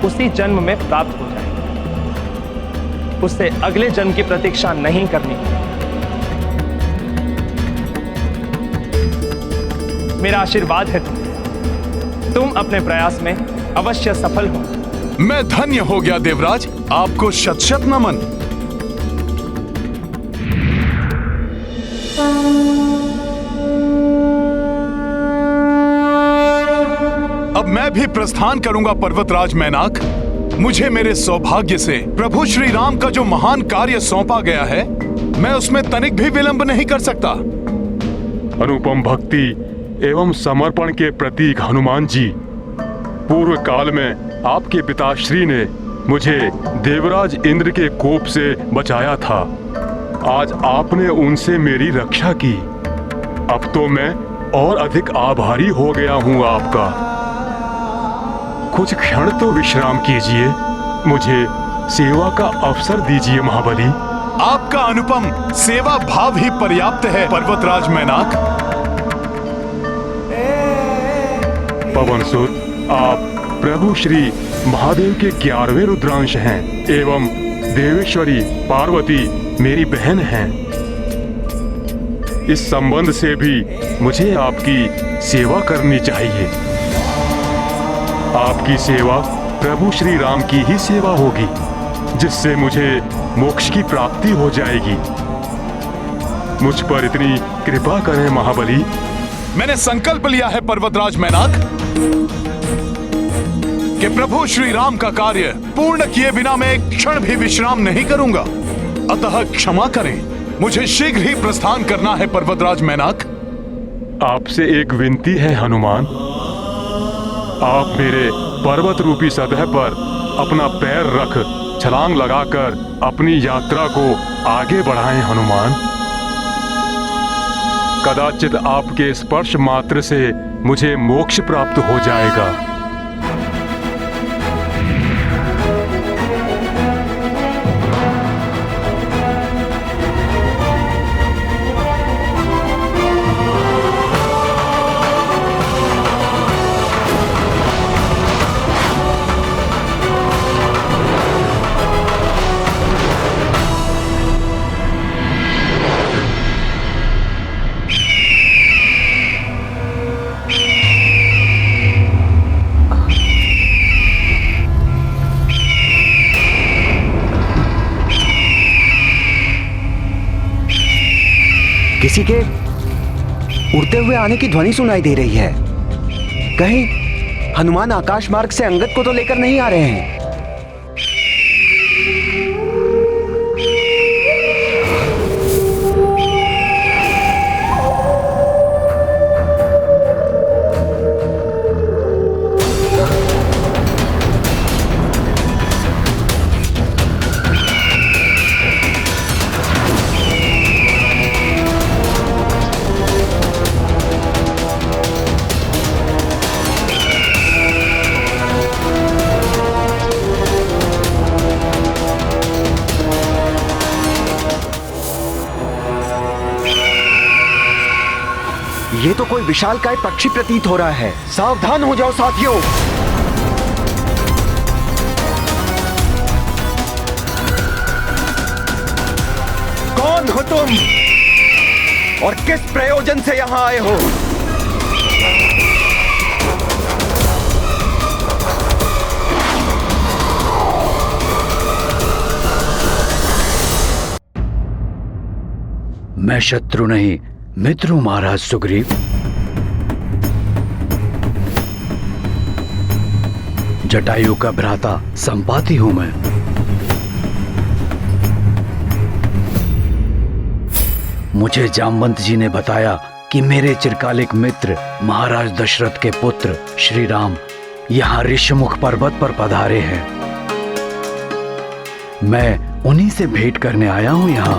उसी जन्म में प्राप्त हो जाए। उससे अगले जन्म की प्रतीक्षा नहीं करनी। मेरा आशीर्वाद है तुम अपने प्रयास में अवश्य सफल हो। मैं धन्य हो गया देवराज, आपको शत शत नमन। अब मैं भी प्रस्थान करूंगा पर्वतराज मैनाक। मुझे मेरे सौभाग्य से प्रभु श्री राम का जो महान कार्य सौंपा गया है, मैं उसमें तनिक भी विलंब नहीं कर सकता। अनुपम भक्ति एवं समर्पण के प्रतीक हनुमान जी, पूर्व काल में आपके पिताश्री ने मुझे देवराज इंद्र के कोप से बचाया था। आज आपने उनसे मेरी रक्षा की। अब तो मैं और अधिक आभारी हो गया हूं आपका। कुछ क्षण तो विश्राम कीजिए, मुझे सेवा का अवसर दीजिए महाबली। आपका अनुपम सेवा भाव ही पर्याप्त है पर्वतराज मैनाक। पवनसुत, आप प्रभु श्री महादेव के 11वें रुद्रांश हैं एवं देवेश्वरी पार्वती मेरी बहन हैं। इस संबंध से भी मुझे आपकी सेवा करनी चाहिए। आपकी सेवा प्रभु श्री राम की ही सेवा होगी, जिससे मुझे मोक्ष की प्राप्ति हो जाएगी। मुझ पर इतनी कृपा करें महाबली। मैंने संकल्प लिया है पर्वतराज मैनाक कि प्रभु श्री राम का कार्य पूर्ण किए बिना मैं एक क्षण भी विश्राम नहीं करूंगा। अतः क्षमा करें, मुझे शीघ्र ही प्रस्थान करना है पर्वतराज मैनाक। आपसे एक विनती है हनुमान, आप मेरे पर्वत रूपी सतह पर अपना पैर रख छलांग लगाकर अपनी यात्रा को आगे बढ़ाएं हनुमान। कदाचित आपके स्पर्श मात्र से मुझे मोक्ष प्राप्त हो जाएगा। किसी के उड़ते हुए आने की ध्वनि सुनाई दे रही है। कहीं हनुमान आकाश मार्ग से अंगद को तो लेकर नहीं आ रहे हैं। ये तो कोई विशालकाय पक्षी प्रतीत हो रहा है। सावधान हो जाओ साथियों। कौन हो तुम और किस प्रयोजन से यहां आए हो? मैं शत्रु नहीं मित्र हूं महाराज सुग्रीव। जटायु का भ्राता संपाति हूं मैं। मुझे जामवंत जी ने बताया कि मेरे चिरकालिक मित्र महाराज दशरथ के पुत्र श्री राम यहां ऋषमुख पर्वत पर पधारे हैं। मैं उन्हीं से भेंट करने आया हूं यहां।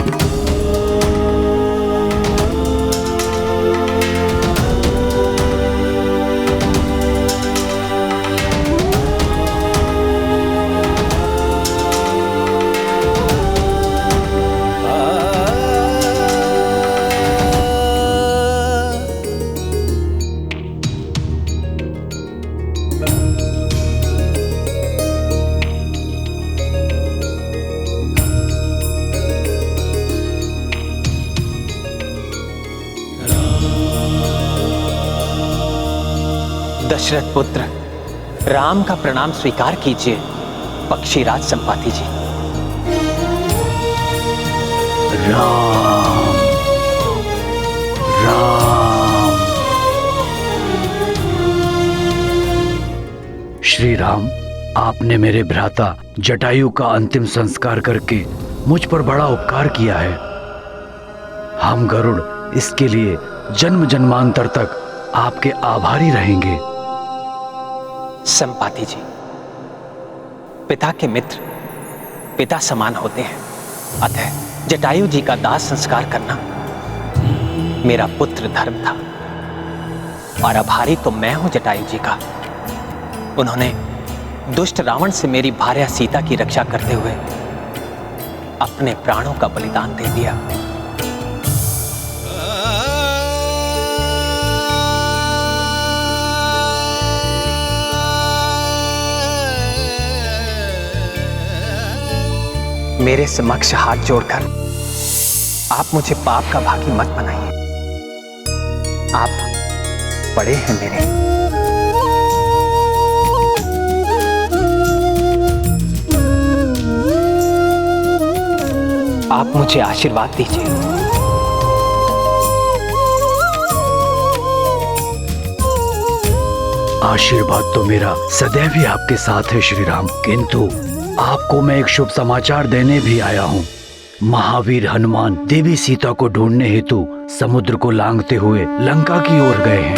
दशरथ पुत्र राम का प्रणाम स्वीकार कीजिए पक्षीराज संपाति जी। राम राम। श्री राम, आपने मेरे भ्राता जटायु का अंतिम संस्कार करके मुझ पर बड़ा उपकार किया है। हम गरुड़ इसके लिए जन्म जन्मांतर तक आपके आभारी रहेंगे। संपाति जी, पिता के मित्र पिता समान होते हैं, अतः जटायु जी का दाह संस्कार करना मेरा पुत्र धर्म था। और आभारी तो मैं हूं जटायु जी का। उन्होंने दुष्ट रावण से मेरी भार्या सीता की रक्षा करते हुए अपने प्राणों का बलिदान दे दिया। मेरे समक्ष हाथ जोड़कर आप मुझे पाप का भागी मत बनाइए। आप बड़े हैं मेरे। आप मुझे आशीर्वाद दीजिए। आशीर्वाद तो मेरा सदैव ही आपके साथ है श्री राम, किंतु आपको मैं एक शुभ समाचार देने भी आया हूं। महावीर हनुमान देवी सीता को ढूंढने हेतु समुद्र को लांघते हुए लंका की ओर गए हैं।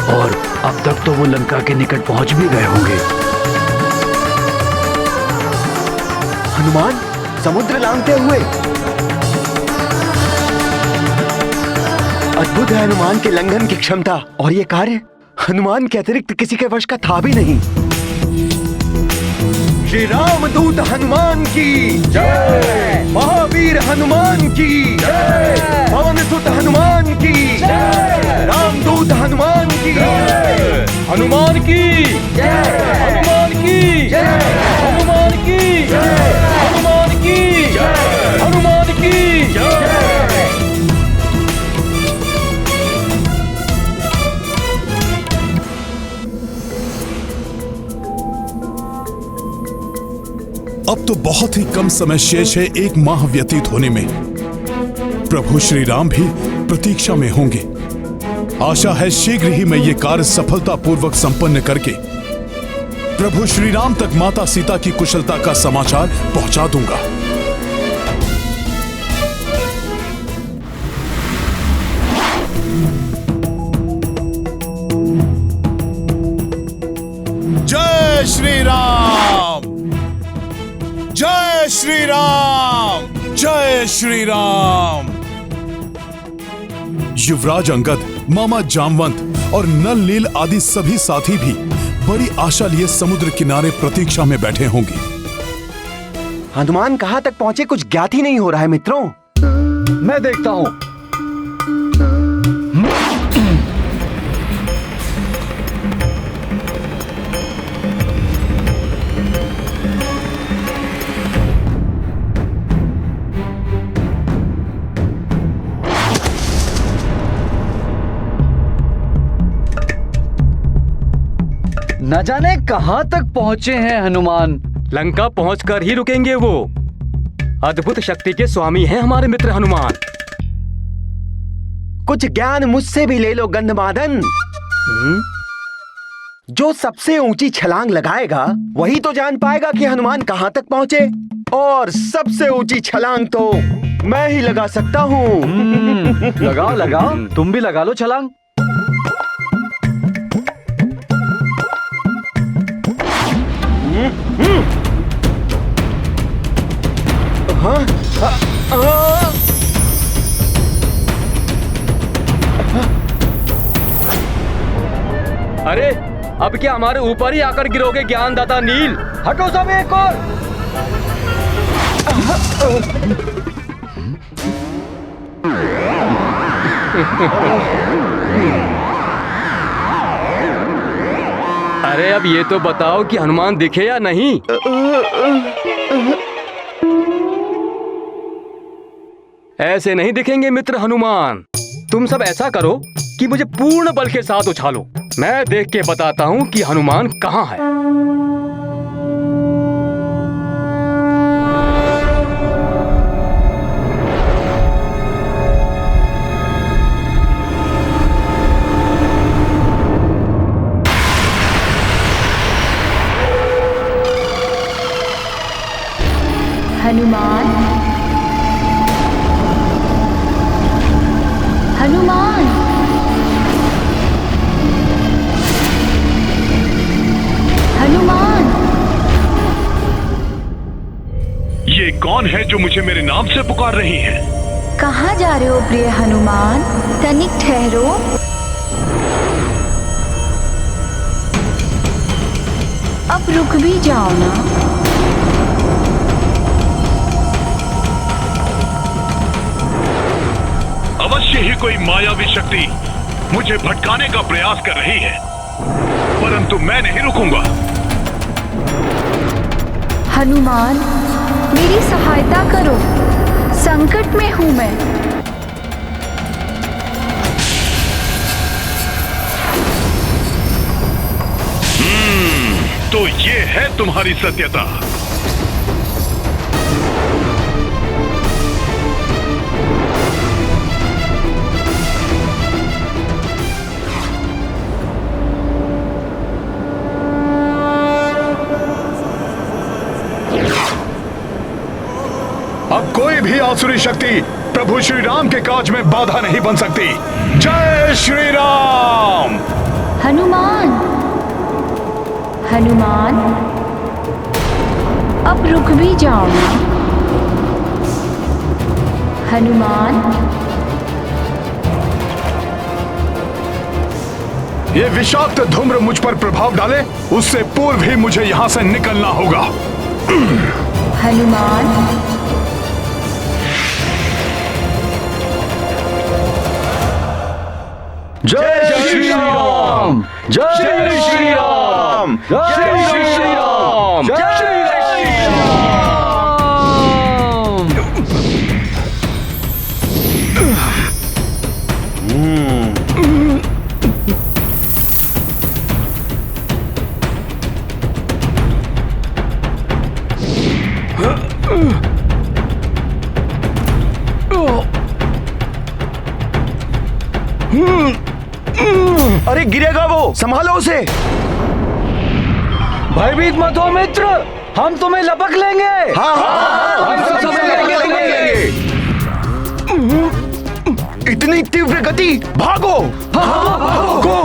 और अब तक तो वो लंका के निकट पहुंच भी गए होंगे। हनुमान समुद्र लांघते हुए। अद्भुत है हनुमान के लंघन की क्षमता, और ये कार्य हनुमान के अतिरिक्त किसी के वश का था भी नहीं। श्री रामदूत हनुमान की जय, महावीर हनुमान की जय, पवन सुत हनुमान की जय, रामदूत हनुमान की जय, हनुमान की जय, हनुमान की जय, हनुमान की जय, हनुमान की जय, हनुमान की जय। अब तो बहुत ही कम समय शेष है 1 माह व्यतीत होने में। प्रभु श्री राम भी प्रतीक्षा में होंगे। आशा है शीघ्र ही मैं ये कार्य सफलतापूर्वक संपन्न करके प्रभु श्री राम तक माता सीता की कुशलता का समाचार पहुंचा दूंगा। जय श्री राम, जय श्री राम, जय श्री राम। युवराज अंगद, मामा जामवंत और नल नील आदि सभी साथी भी बड़ी आशा लिए समुद्र किनारे प्रतीक्षा में बैठे होंगे। हनुमान कहां तक पहुंचे कुछ ज्ञात ही नहीं हो रहा है मित्रों। मैं देखता हूं। न जाने कहां तक पहुंचे हैं हनुमान। लंका पहुंचकर ही रुकेंगे वो। अद्भुत शक्ति के स्वामी हैं हमारे मित्र हनुमान। कुछ ज्ञान मुझसे भी ले लो गंधमादन। जो सबसे ऊंची छलांग लगाएगा वही तो जान पाएगा कि हनुमान कहां तक पहुंचे। और सबसे ऊंची छलांग तो मैं ही लगा सकता हूँ। लगाओ लगाओ, तुम भी लगा लो छलांग। अरे अब क्या हमारे ऊपर ही आकर गिरोगे ज्ञानदाता नील? हटो सब एक और। अरे अब ये तो बताओ कि हनुमान दिखे या नहीं? ऐसे नहीं दिखेंगे मित्र हनुमान। तुम सब ऐसा करो कि मुझे पूर्ण बल के साथ उछालो। मैं देख के बताता हूं कि हनुमान कहां है। हनुमान, हनुमान, हनुमान। ये कौन है जो मुझे मेरे नाम से पुकार रही है? कहाँ जा रहे हो प्रिय हनुमान? तनिक ठहरो। अब रुक भी जाओ ना। अवश्य ही कोई मायावी शक्ति मुझे भटकाने का प्रयास कर रही है, परंतु मैं नहीं रुकूंगा। हनुमान, मेरी सहायता करो, संकट में हूं मैं। तो ये है तुम्हारी सत्यता। आसुरी शक्ति प्रभु श्री राम के काज में बाधा नहीं बन सकती। जय श्री राम। हनुमान, हनुमान, अब रुक भी जाओ ना। हनुमान, ये विषाक्त धूम्र मुझ पर प्रभाव डाले, उससे पूर्व ही मुझे यहाँ से निकलना होगा। हनुमान, जय श्री राम, जय श्री राम, जय श्री राम, जय श्री राम। अरे गिरेगा वो, संभालो उसे। भयभीत मत हो मित्र, हम तुम्हें लपक लेंगे। हाँ, हम तुम्हें लेंगे। इतनी तीव्र गति, भागो। भागो।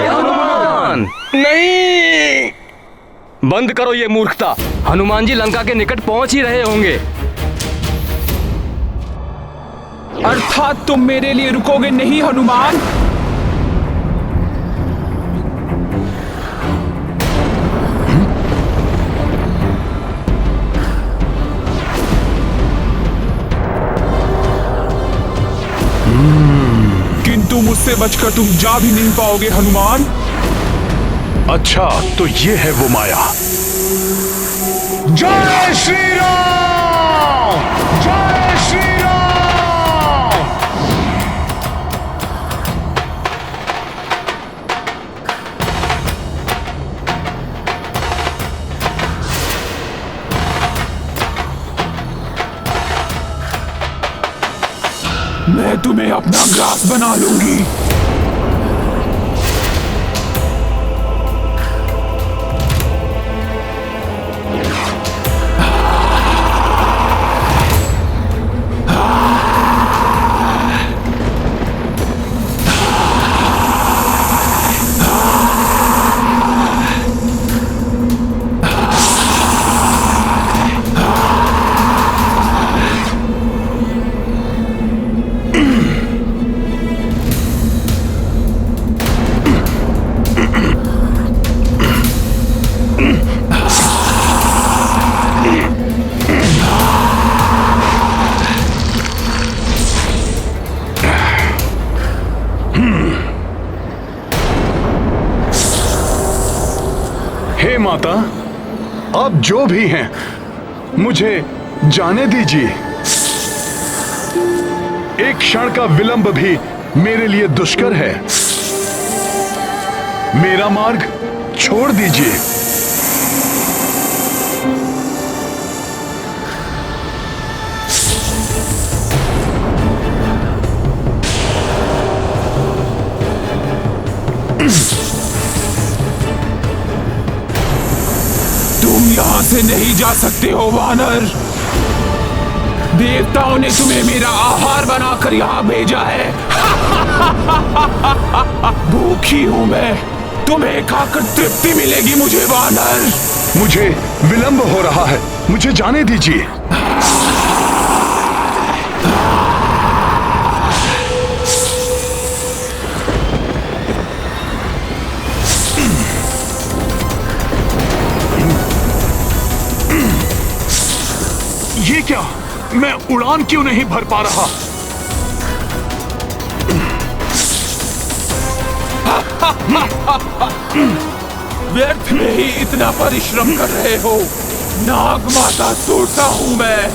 हनुमान नहीं, बंद करो ये मूर्खता। हनुमान जी लंका के निकट पहुंच ही रहे होंगे। अर्थात तुम मेरे लिए रुकोगे नहीं हनुमान? किंतु मुझसे बचकर तुम जा भी नहीं पाओगे हनुमान। अच्छा, तो ये है वो माया। जय श्री राम, जय श्री राम। मैं तुम्हें अपना ग्रास बना लूंगी। हे माता, अब जो भी हैं, मुझे जाने दीजिए। एक क्षण का विलंब भी मेरे लिए दुष्कर है। मेरा मार्ग छोड़ दीजिए। तुम यहां से नहीं जा सकते हो वानर। देवताओं ने तुम्हें मेरा आहार बनाकर यहां भेजा है। भूखी हूं मैं, तुम्हें खाकर तृप्ति मिलेगी मुझे वानर। मुझे विलंब हो रहा है, मुझे जाने दीजिए। ये क्या, मैं उड़ान क्यों नहीं भर पा रहा? व्यर्थ में ही इतना परिश्रम कर रहे हो। नाग माता सोचा हूं मैं।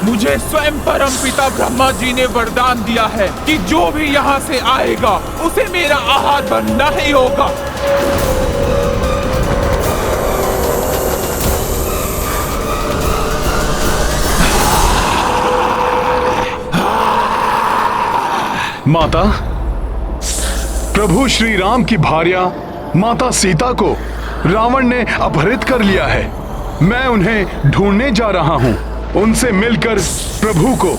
मुझे स्वयं परमपिता ब्रह्मा जी ने वरदान दिया है कि जो भी यहाँ से आएगा उसे मेरा आहार बनना ही होगा। माता, प्रभु श्री राम की भार्या माता सीता को रावण ने अपहरित कर लिया है। मैं उन्हें ढूंढने जा रहा हूँ। उनसे मिलकर प्रभु को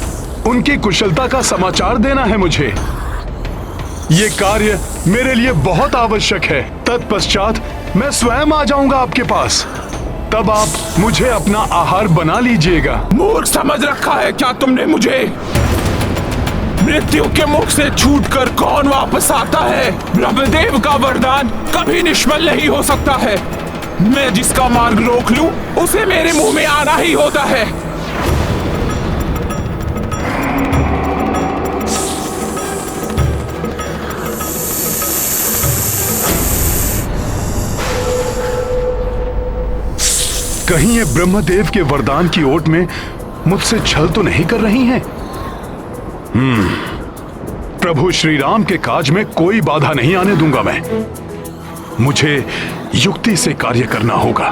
उनकी कुशलता का समाचार देना है मुझे। ये कार्य मेरे लिए बहुत आवश्यक है। तत्पश्चात मैं स्वयं आ जाऊंगा आपके पास। तब आप मुझे अपना आहार बना लीजिएगा। मूर्ख समझ रखा है क्या तुमने मुझे? मृत्यु के मुख से छूटकर कौन वापस आता है? ब्रह्मदेव का वरदान कभी निष्फल नहीं हो सकता है। मैं जिसका मार्ग रोक लूं, उसे मेरे मुंह में आना ही होता है। कहीं ये ब्रह्मदेव के वरदान की ओट में मुझसे छल तो नहीं कर रही हैं? प्रभु श्री राम के काज में कोई बाधा नहीं आने दूंगा मैं। मुझे युक्ति से कार्य करना होगा।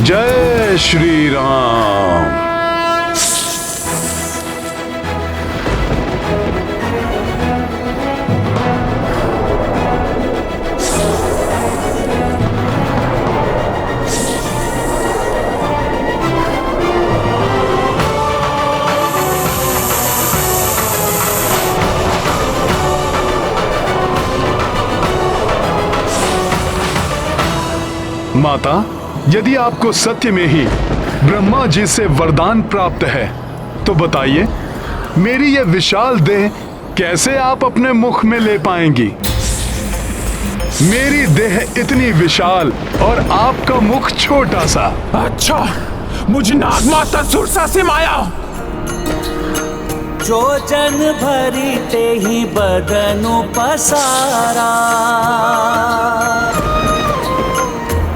जय श्री राम। माता, यदि आपको सत्य में ही ब्रह्मा जी से वरदान प्राप्त है तो बताइए, मेरी यह विशाल देह कैसे आप अपने मुख में ले पाएंगी? मेरी देह इतनी विशाल और आपका मुख छोटा सा। अच्छा, मुझ नागमाता सुरसा से माया। जो जन भरी ते ही बदनु पसारा,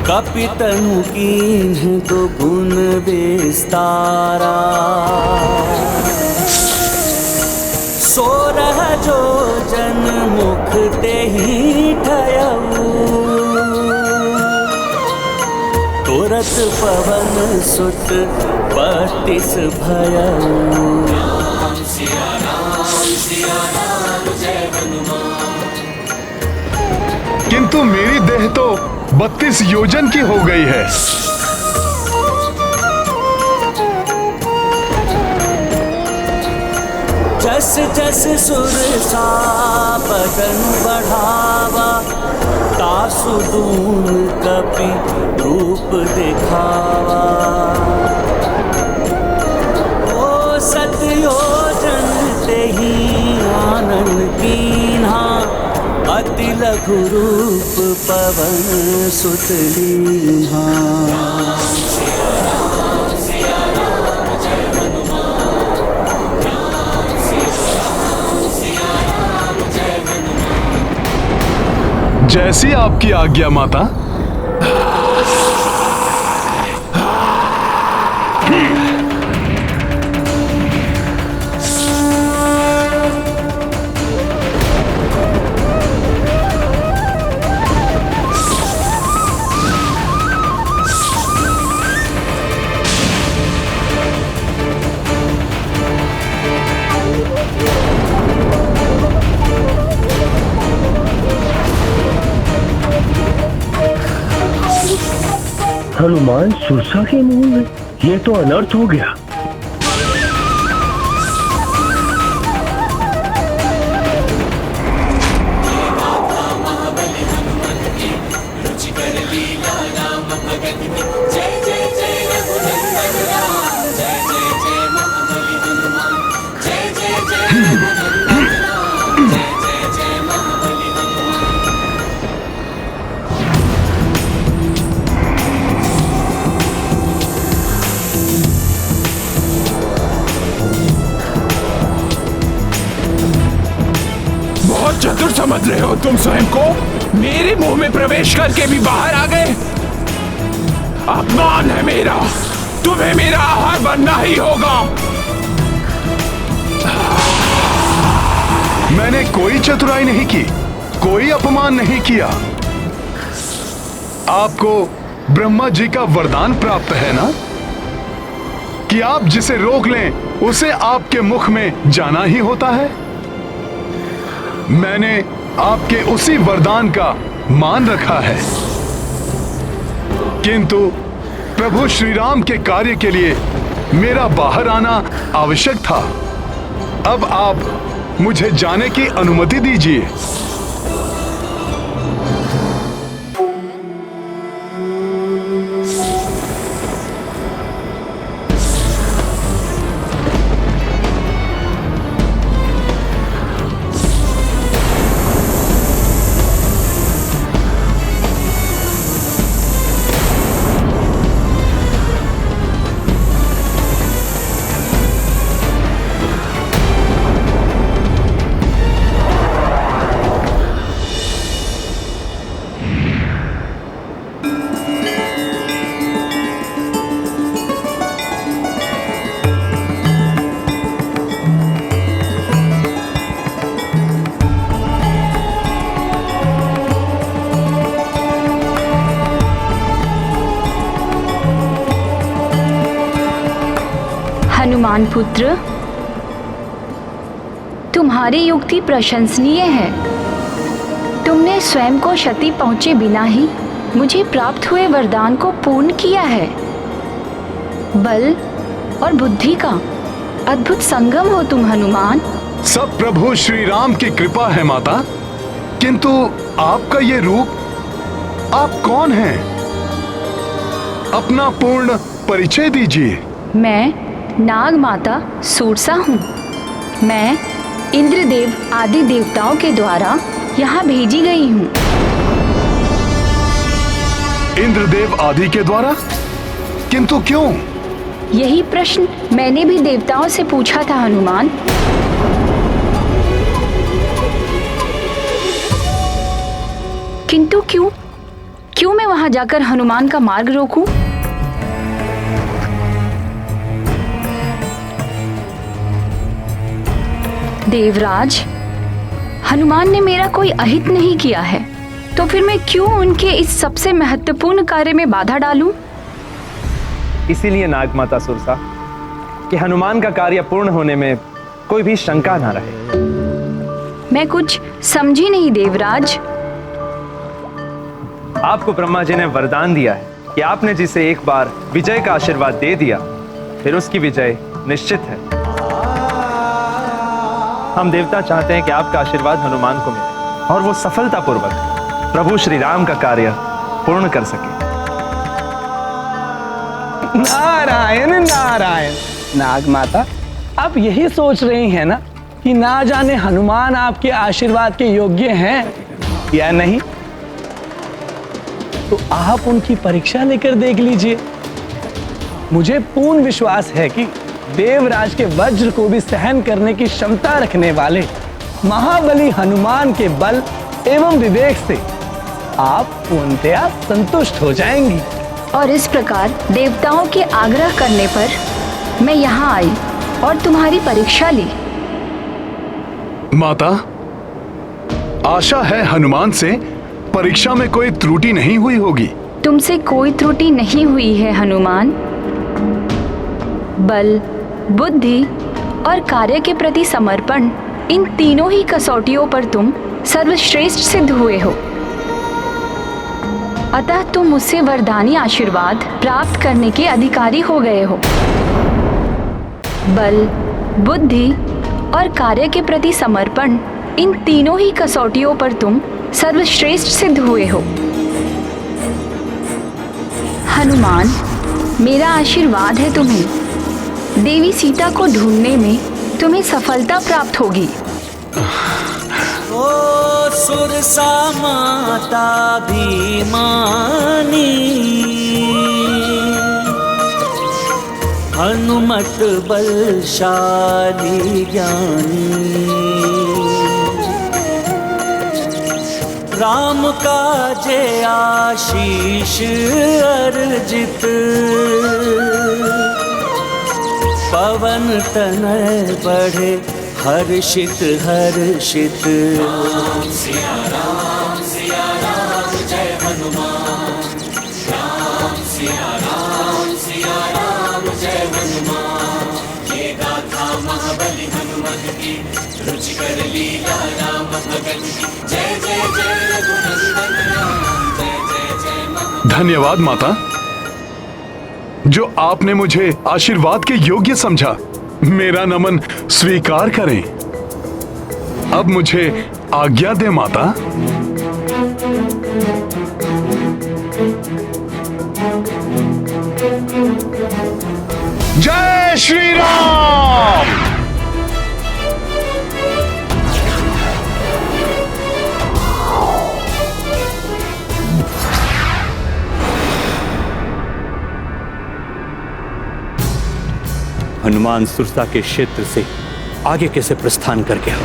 कपितनु कीन्ह तो गुण विस्तारा। सोरह जो जन मुख ते ही ठयऊ, तुरत पवन सुत 32 भयऊ। किंतु मेरी देह तो 32 योजन की हो गई है। जस जस सुरसा बदन बढ़ावा, तासु दून कपि रूप दिखावा। ओ सतयोजन ते ही आनंद कीन्हा, अति लघु रूप पवन सुत लीन्हा। जैसी आपकी आज्ञा माता। हनुमान सुरसा के मुंह में, ये तो अनर्थ हो गया। चतुर समझ रहे हो तुम स्वयं को? मेरे मुंह में प्रवेश करके भी बाहर आ गए। अपमान है मेरा, तुम्हें मेरा आहार बनना ही होगा। मैंने कोई चतुराई नहीं की, कोई अपमान नहीं किया। आपको ब्रह्मा जी का वरदान प्राप्त है ना कि आप जिसे रोक लें उसे आपके मुख में जाना ही होता है। मैंने आपके उसी वरदान का मान रखा है, किंतु प्रभु श्री राम के कार्य के लिए मेरा बाहर आना आवश्यक था। अब आप मुझे जाने की अनुमति दीजिए। हनुमान पुत्र, तुम्हारी युक्ति प्रशंसनीय है। तुमने स्वयं को क्षति पहुंचे बिना ही मुझे प्राप्त हुए वरदान को पूर्ण किया है। बल और बुद्धि का अद्भुत संगम हो तुम हनुमान। सब प्रभु श्री राम की कृपा है माता, किंतु आपका ये रूप, आप कौन हैं? अपना पूर्ण परिचय दीजिए। मैं नाग माता सूरसा हूँ। मैं इंद्रदेव आदि देवताओं के द्वारा यहाँ भेजी गई हूँ। इंद्रदेव आदि के द्वारा? किंतु क्यों? यही प्रश्न मैंने भी देवताओं से पूछा था हनुमान। किंतु क्यों मैं वहां जाकर हनुमान का मार्ग रोकूं? देवराज, हनुमान ने मेरा कोई अहित नहीं किया है, तो फिर मैं क्यों उनके इस सबसे महत्वपूर्ण कार्य में बाधा डालूं? इसीलिए नागमाता सुरसा कि हनुमान का कार्य पूर्ण होने में कोई भी शंका ना रहे। मैं कुछ समझी नहीं देवराज। आपको ब्रह्मा जी ने वरदान दिया है कि आपने जिसे एक बार विजय का आशीर्वाद दे दिया, फिर उसकी विजय निश्चित है। हम देवता चाहते हैं कि आपका आशीर्वाद हनुमान को मिले और वो सफलतापूर्वक प्रभु श्री राम का कार्य पूर्ण कर सके। नारायण नारायण। नागमाता, आप यही सोच रही हैं ना कि ना जाने हनुमान आपके आशीर्वाद के योग्य हैं या नहीं? तो आप उनकी परीक्षा लेकर देख लीजिए। मुझे पूर्ण विश्वास है कि देवराज के वज्र को भी सहन करने की क्षमता रखने वाले महाबली हनुमान के बल एवं विवेक से आप पूर्णतया संतुष्ट हो जाएंगी। और इस प्रकार देवताओं के आग्रह करने पर मैं यहाँ आई और तुम्हारी परीक्षा ली। माता, आशा है हनुमान से परीक्षा में कोई त्रुटि नहीं हुई होगी। तुमसे कोई त्रुटि नहीं हुई है हनुमान। बल, बुद्धि और कार्य के प्रति समर्पण, इन तीनों ही कसौटियों पर तुम सर्वश्रेष्ठ सिद्ध हुए हो। अतः तुम मुझसे वरदानी आशीर्वाद प्राप्त करने के अधिकारी हो गए हो। बल, बुद्धि और कार्य के प्रति समर्पण, इन तीनों ही कसौटियों पर तुम सर्वश्रेष्ठ सिद्ध हुए हो। हनुमान, मेरा आशीर्वाद है तुम्हें। देवी सीता को ढूंढने में तुम्हें सफलता प्राप्त होगी। ओ सुरसा माता भीमानी, हनुमत बलशाली ज्ञानी, राम काजे आशीष अर्जित पवन तनय बढ़े हर्षित हर्षित। सिया राम जय हनुमान। राम सिया राम जय हनुमान। ये गाथा महाबली हनुमत की रुचिकर लीला राम भगत की। जय जय जय रघुनंदन राम जय जय जय महाबली। धन्यवाद माता, जो आपने मुझे आशीर्वाद के योग्य समझा। मेरा नमन स्वीकार करें। अब मुझे आज्ञा दे माता। जय श्री राम। हनुमान सुरसा के क्षेत्र से आगे कैसे प्रस्थान कर गया?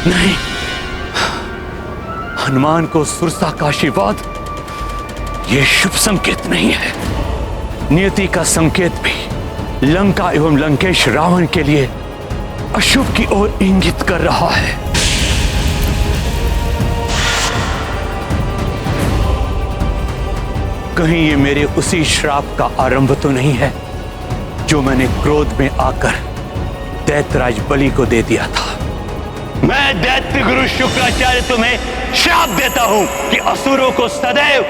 नहीं, हनुमान को सुरसा का आशीर्वाद यह शुभ संकेत नहीं है। नियति का संकेत भी लंका एवं लंकेश रावण के लिए अशुभ की ओर इंगित कर रहा है। कहीं ये मेरे उसी श्राप का आरंभ तो नहीं है जो मैंने क्रोध में आकर दैत्यराज बलि को दे दिया था। मैं दैत्य गुरु शुक्राचार्य तुम्हें श्राप देता हूं कि असुरों को सदैव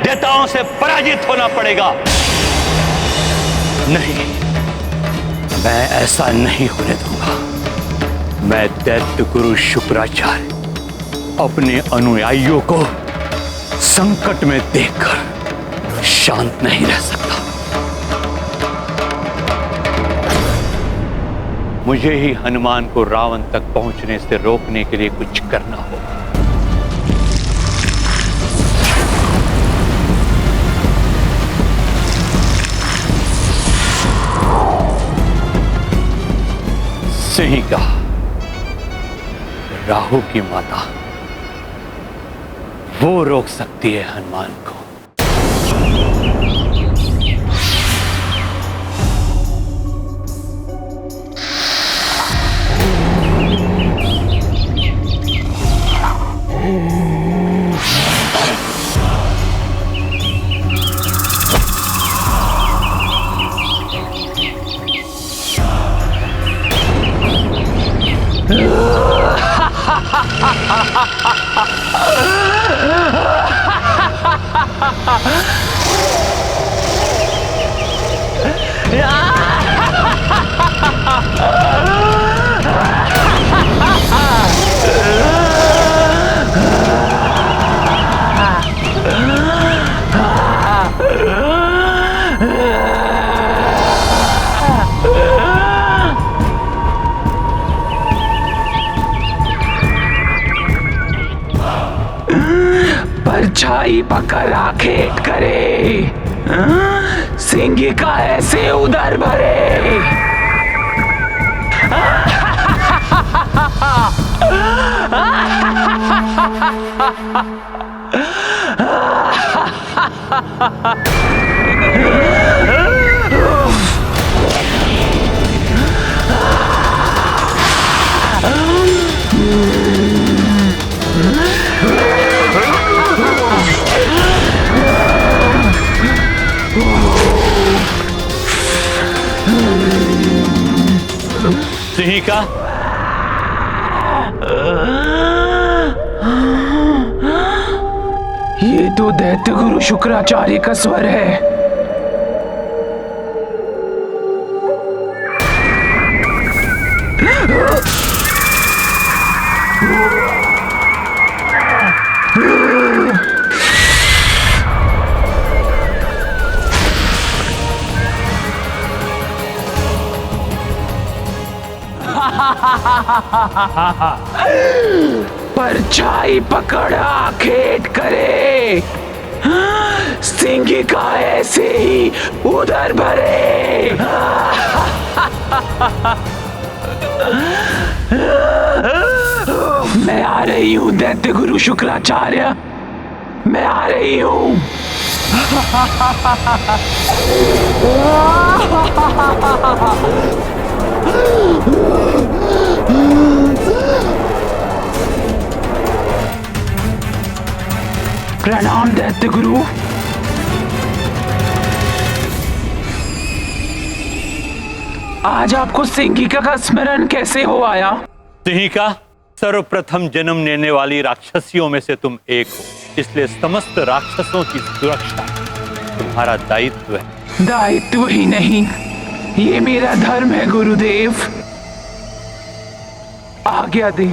देवताओं से पराजित होना पड़ेगा। नहीं, मैं ऐसा नहीं होने दूंगा। मैं दैत्य गुरु शुक्राचार्य अपने अनुयायियों को संकट में देखकर शांत नहीं रह सकता। मुझे ही हनुमान को रावण तक पहुंचने से रोकने के लिए कुछ करना होगा। सही कहा, राहु की माता वो रोक सकती है हनुमान को। परछाई पकड़ आंखें करे, सिंह का ऐसे उदर भरे। सिंह का ये तो दैत्य गुरु शुक्राचार्य का स्वर है। परछाई पकड़ा खेट करे, सिंगिका ऐसे ही उधर भरे। मैं आ रही हूँ दैत्य गुरु शुक्राचार्य, मैं आ रही हूँ। प्रणाम दैत्य गुरु। आज आपको सिंगिका का स्मरण कैसे हो आया? सिंहिका सर्वप्रथम जन्म लेने वाली राक्षसियों में से तुम एक हो, इसलिए समस्त राक्षसों की सुरक्षा तुम्हारा दायित्व है। दायित्व ही नहीं, ये मेरा धर्म है गुरुदेव। आज्ञा दे।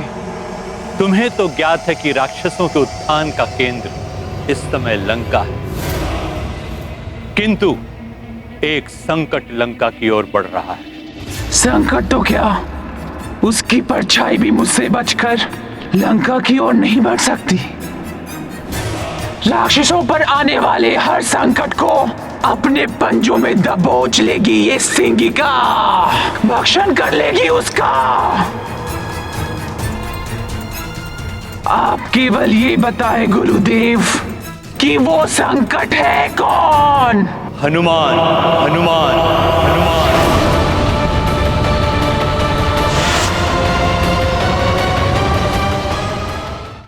तुम्हें तो ज्ञात है कि राक्षसों के उत्थान का केंद्र इस समय लंका है, किंतु एक संकट लंका की ओर बढ़ रहा है। संकट तो क्या, उसकी परछाई भी मुझसे बचकर लंका की ओर नहीं बढ़ सकती। राक्षसों पर आने वाले हर संकट को अपने पंजों में दबोच लेगी ये सिंगिका, भक्षण कर लेगी उसका। आप केवल ये बताए गुरुदेव कि वो संकट है कौन? हनुमान, हनुमान।